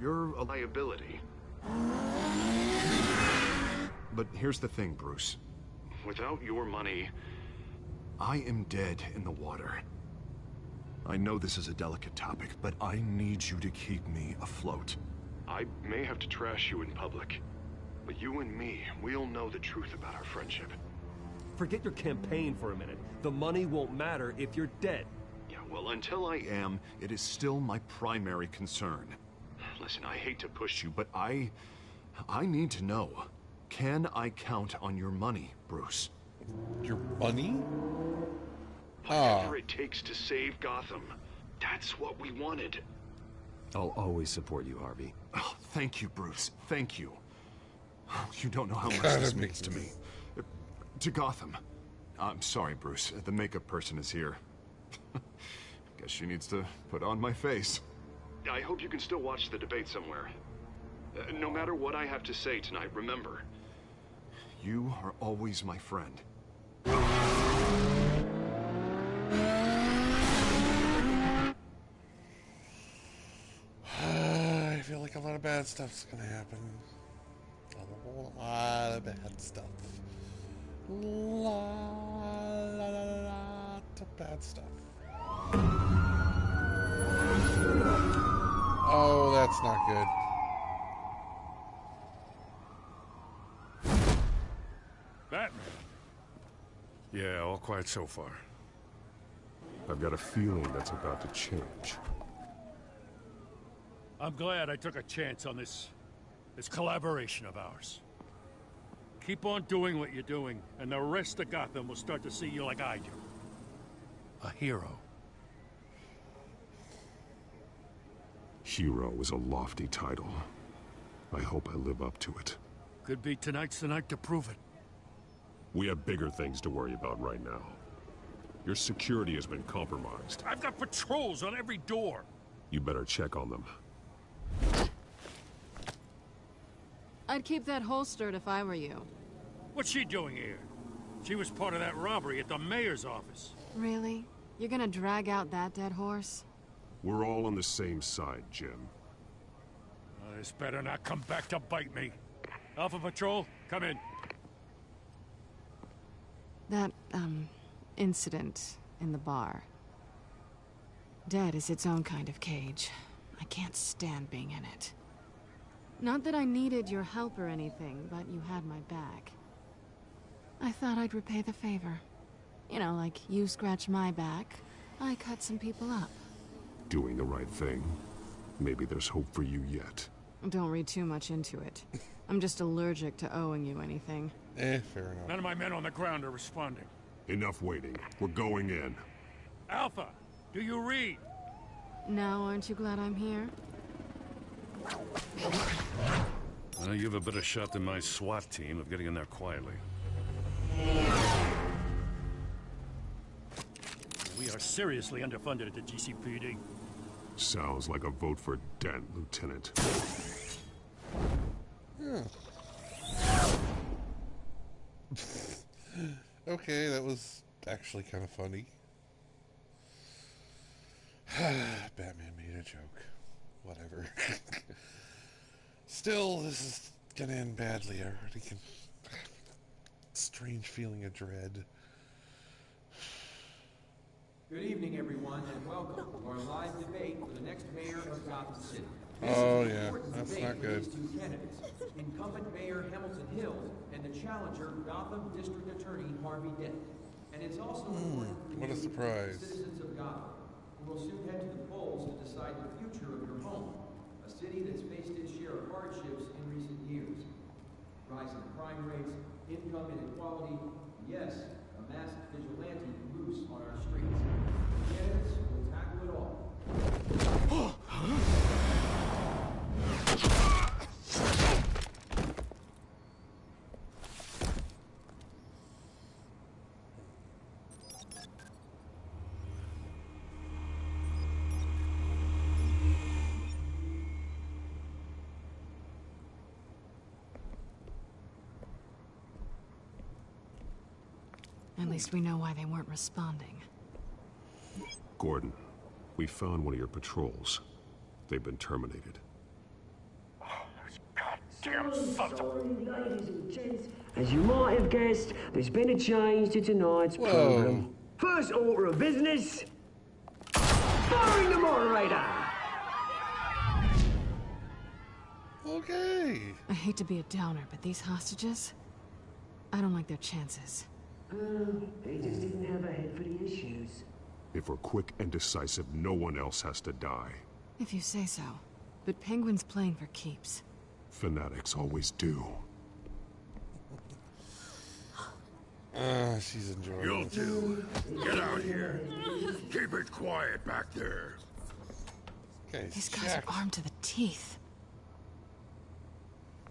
you're a liability. But here's the thing, Bruce. Without your money, I am dead in the water. I know this is a delicate topic, but I need you to keep me afloat. I may have to trash you in public, but you and me, we'll know the truth about our friendship. Forget your campaign for a minute. The money won't matter if you're dead. Yeah, well, until I am, it is still my primary concern. Listen, I hate to push you, but I need to know. Can I count on your money, Bruce? Your money? Whatever it takes to save Gotham. That's what we wanted. I'll always support you, Harvey. Oh, thank you, Bruce. Thank you. You don't know how much this means to me. To Gotham. I'm sorry, Bruce. The makeup person is here. Guess she needs to put on my face. I hope you can still watch the debate somewhere. No matter what I have to say tonight, remember, you are always my friend. I feel like a lot of bad stuff's gonna happen. A lot of bad stuff. Lot of bad stuff. Oh, that's not good. Batman. Yeah, all quiet so far. I've got a feeling that's about to change. I'm glad I took a chance on this collaboration of ours. Keep on doing what you're doing, and the rest of Gotham will start to see you like I do. A hero. Hero is a lofty title. I hope I live up to it. Could be tonight's the night to prove it. We have bigger things to worry about right now. Your security has been compromised. I've got patrols on every door. You better check on them. I'd keep that holstered if I were you. What's she doing here? She was part of that robbery at the mayor's office. Really? You're gonna drag out that dead horse? We're all on the same side, Jim. This better not come back to bite me. Alpha Patrol, come in. That, incident in the bar. Dead is its own kind of cage. I can't stand being in it. Not that I needed your help or anything, but you had my back. I thought I'd repay the favor. You know, like you scratch my back, I cut some people up. Doing the right thing. Maybe there's hope for you yet. Don't read too much into it. I'm just allergic to owing you anything. Fair enough. None of my men on the ground are responding. Enough waiting. We're going in. Alpha, do you read? Now, aren't you glad I'm here? You have a better shot than my SWAT team of getting in there quietly. We are seriously underfunded at the GCPD. Sounds like a vote for Dent, Lieutenant. Okay, that was actually kind of funny. Batman made a joke. Whatever. Still, this is gonna end badly. I already can... Strange feeling of dread. Good evening, everyone, and welcome to our live debate for the next mayor of Gotham City. Oh, yeah, that's not good. These two candidates, incumbent Mayor Hamilton Hill and the challenger Gotham District Attorney Harvey Dent. And it's also important for what a surprise. citizens of Gotham, who will soon head to the polls to decide the future of your home, a city that's faced its share of hardships in recent years. Rising crime rates, income inequality, yes, a masked vigilante loose on our streets. The candidates will tackle it all. At least we know why they weren't responding. Gordon, we found one of your patrols. They've been terminated. Damn sons of... Ladies and gents, as you might have guessed, there's been a change to tonight's program. First order of business, firing the moderator. Okay. I hate to be a downer, but these hostages, I don't like their chances. They just didn't have a head for the issues. If we're quick and decisive, no one else has to die. If you say so. But Penguin's playing for keeps. Fanatics always do. She's enjoying You it. two, get out here. Keep it quiet back there. Okay, These guys are armed to the teeth.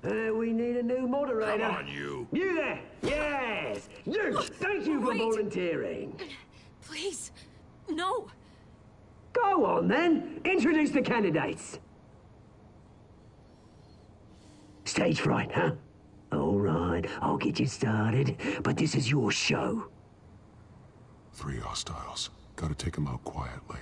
We need a new moderator. Come on, you. You there! Yes! You! Thank you for volunteering. Please, no. Go on, then. Introduce the candidates. Stage fright, huh? All right, I'll get you started, but this is your show. 3 hostiles. Gotta take them out quietly.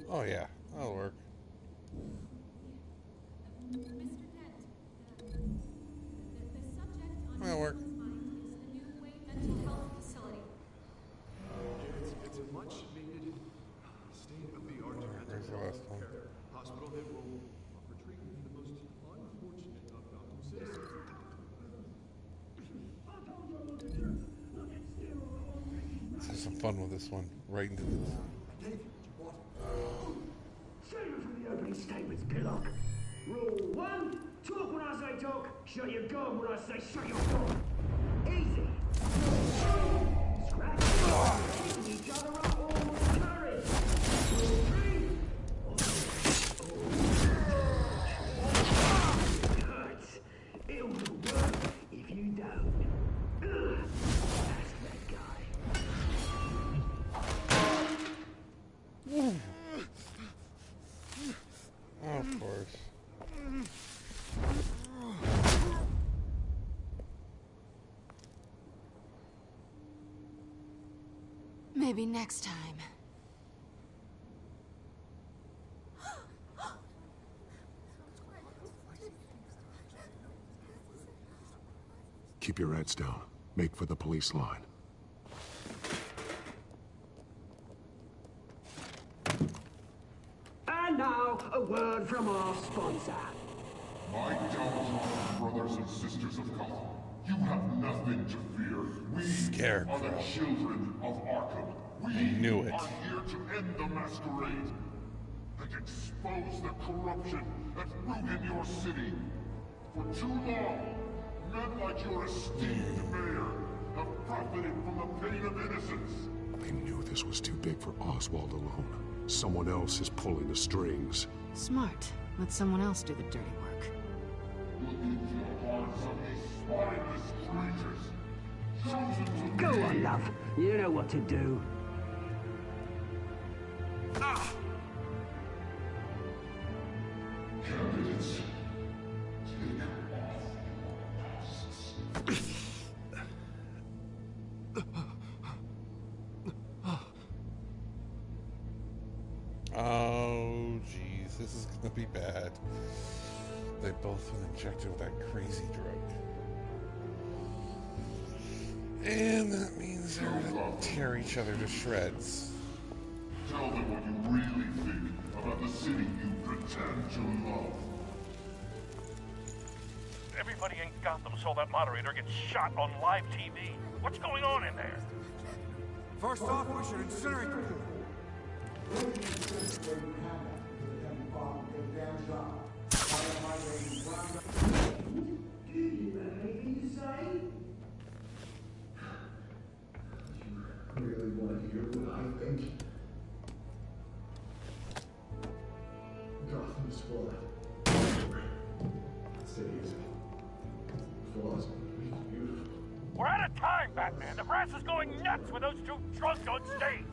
Oh yeah, that'll work. That'll work. It's a much needed state-of-the-art Where's the last one? hospital that will offer treatment to the most unfortunate of Gotham citizens. Let's have some fun with this one. Right into this. Save it for the opening statements, Pillock. Rule 1, talk when I say talk, shut your gun when I say shut your gun. Easy. Scratch. Keeping each other up all with courage. Rule 3. Hurts. It will work if you don't. That's that guy. Of course. Maybe next time. Keep your heads down. Make for the police line. And now, a word from our sponsor. My Telltale brothers and sisters of Gotham, you have nothing to fear. We are the children of Arkham. We knew it. are here to end the masquerade and expose the corruption that ruined your city. For too long, men like your esteemed mayor have profited from the pain of innocence. I knew this was too big for Oswald alone. Someone else is pulling the strings. Smart. Let someone else do the dirty work. Look into the hearts of these spineless creatures. Go on, love. You know what to do. Candidates, take off your masks. Oh, jeez, this is gonna be bad. They both been injected with that crazy drug. And that means they're gonna tear each other to shreds. Tell them what you really think about the city you pretend to love. Everybody in Gotham saw that moderator get shot on live TV. What's going on in there? First off, we should incinerate the pool. Really want to hear what I think? Gotham is flawed. City is flawed. It's beautiful. We're out of time, Batman. The brass is going nuts with those two drunks on stage.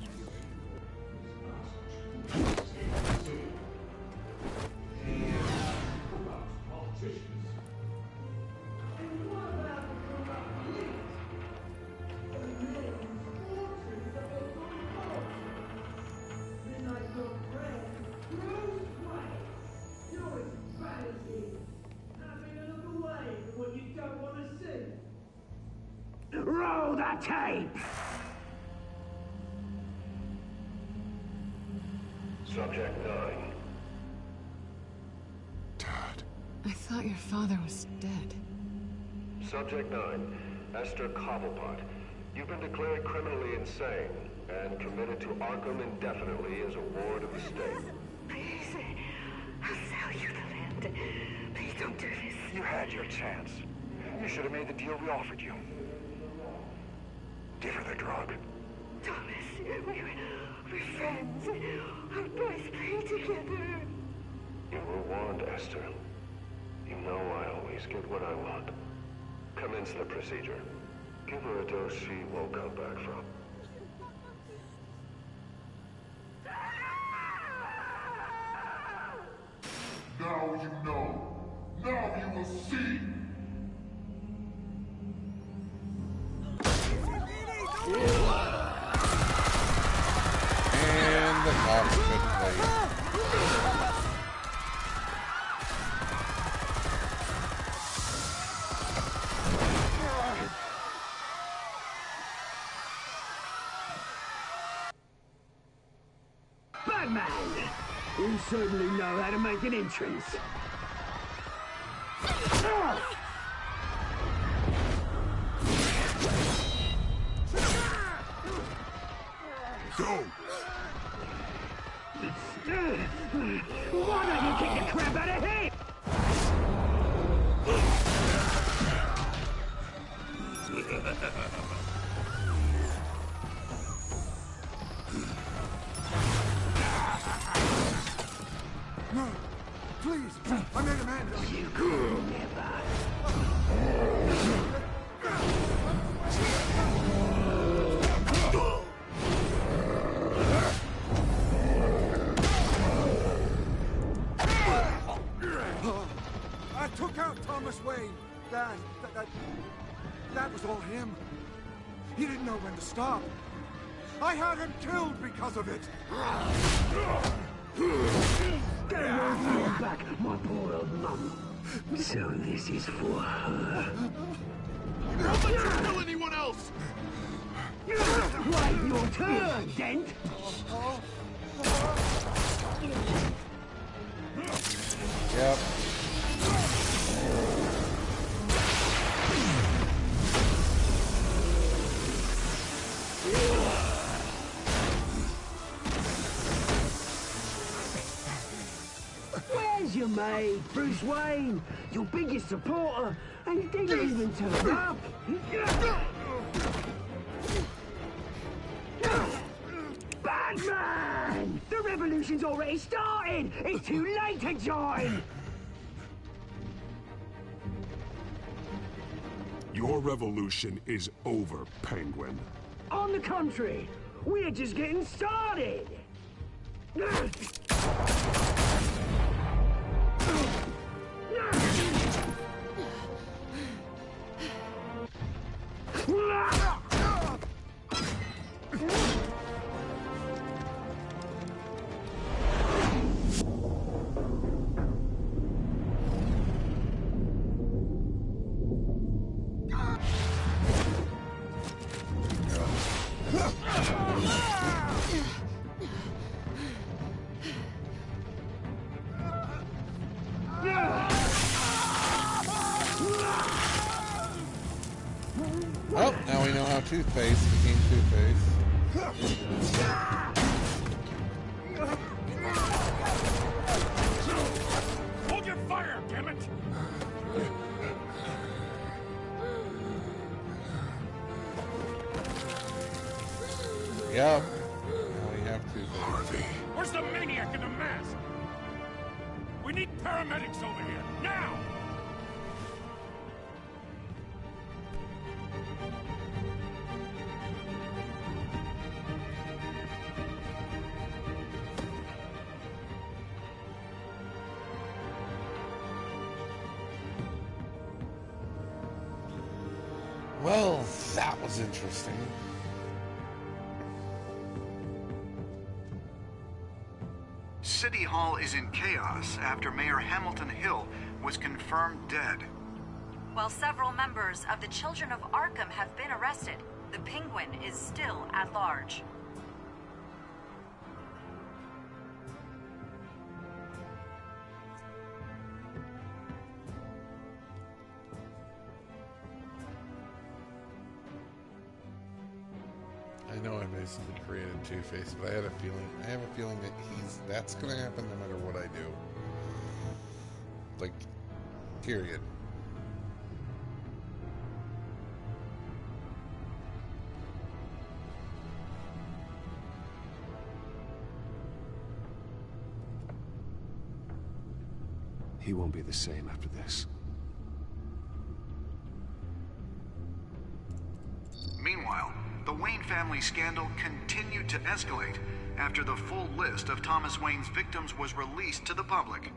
Roll the tape! Subject 9. I thought your father was dead. Subject 9, Esther Cobblepot. You've been declared criminally insane and committed to Arkham indefinitely as a ward of the state. Please, I'll sell you the land. Please don't do this. You had your chance. You should have made the deal we offered you. Give her the drug. Thomas, we're friends. Our boys play together. You were warned, Esther. You know I always get what I want. Commence the procedure. Give her a dose she won't come back from. Now you know. Now you will see. And the cops couldn't wait. Batman! You certainly know how to make an entrance. Go! Why don't you kick the crap out of him? No, please, I made a man. You could never. I took out Thomas Wayne. That was all him. He didn't know when to stop. I had him killed because of it. Get her back, my poor old mum. So this is for her. Don't let you kill anyone else! Wait your turn, Dent! Yep. Where's your mate, Bruce Wayne? Your biggest supporter, and he didn't even turn up. revolution's already started! It's too late to join! Your revolution is over, Penguin. On the contrary, we're just getting started! Oh, now we know how Two-Face became Two-Face. Hold your fire, damn it! Yep. Now we have Two-Face. Where's the maniac in the mask? We need paramedics over here, now! Well, that was interesting. City Hall is in chaos after Mayor Hamilton Hill was confirmed dead. While several members of the Children of Arkham have been arrested, the Penguin is still at large. I know I basically created Two-Face, but I have a feeling that that's gonna happen no matter what I do. Like, period. He won't be the same after this. Meanwhile, the Wayne family scandal continued to escalate after the full list of Thomas Wayne's victims was released to the public.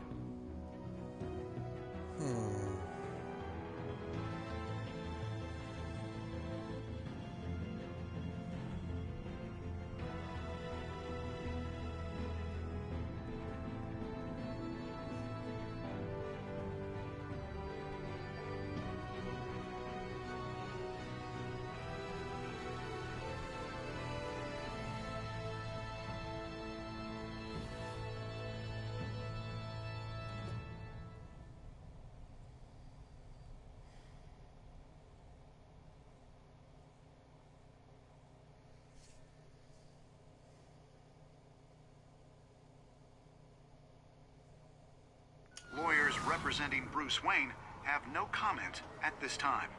Lawyers representing Bruce Wayne have no comment at this time.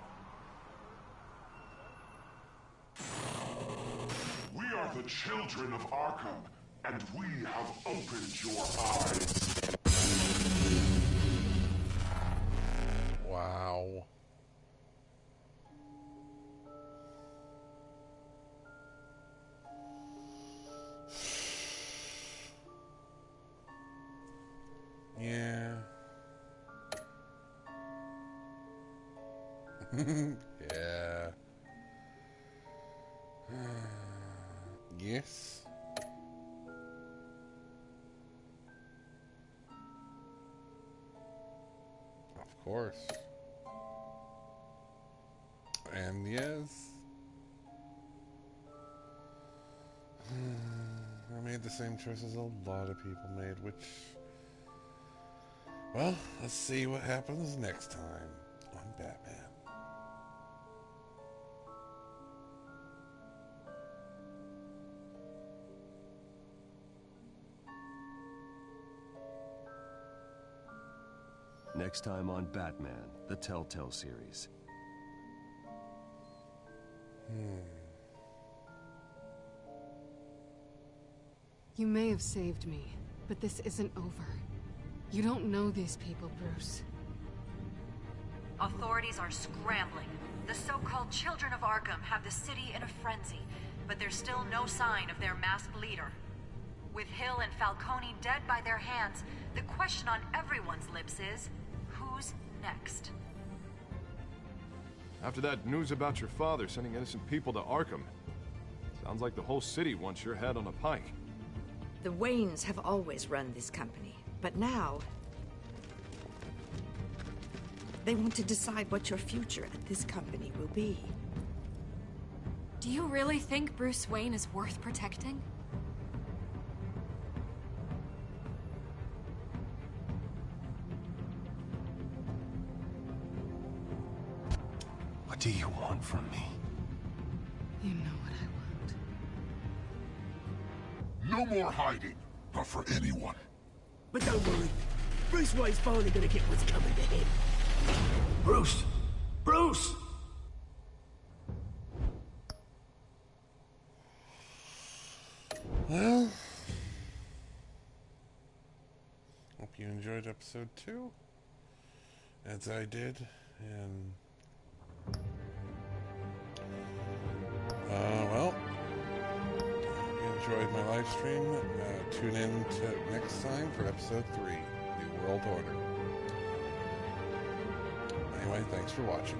We are the children of Arkham, and we have opened your eyes. Wow. Yeah. Yeah. Yes. Of course. And yes. I made the same choices a lot of people made, which... Well, let's see what happens next time on Batman. Next time on Batman, the Telltale series. You may have saved me, but this isn't over. You don't know these people, Bruce. Authorities are scrambling. The so-called Children of Arkham have the city in a frenzy, but there's still no sign of their masked leader. With Hill and Falcone dead by their hands, the question on everyone's lips is, who's next? After that news about your father sending innocent people to Arkham, sounds like the whole city wants your head on a pike. The Waynes have always run this company, but now they want to decide what your future at this company will be. Do you really think Bruce Wayne is worth protecting? What do you want from me? You know what I want. No more hiding, not for anyone. But don't worry, Bruce Wayne's finally gonna get what's coming to him. Bruce! Bruce! Well, hope you enjoyed episode 2, as I did, and well, if you enjoyed my live stream, tune in to next time for episode 3, New World Order. Anyway, thanks for watching.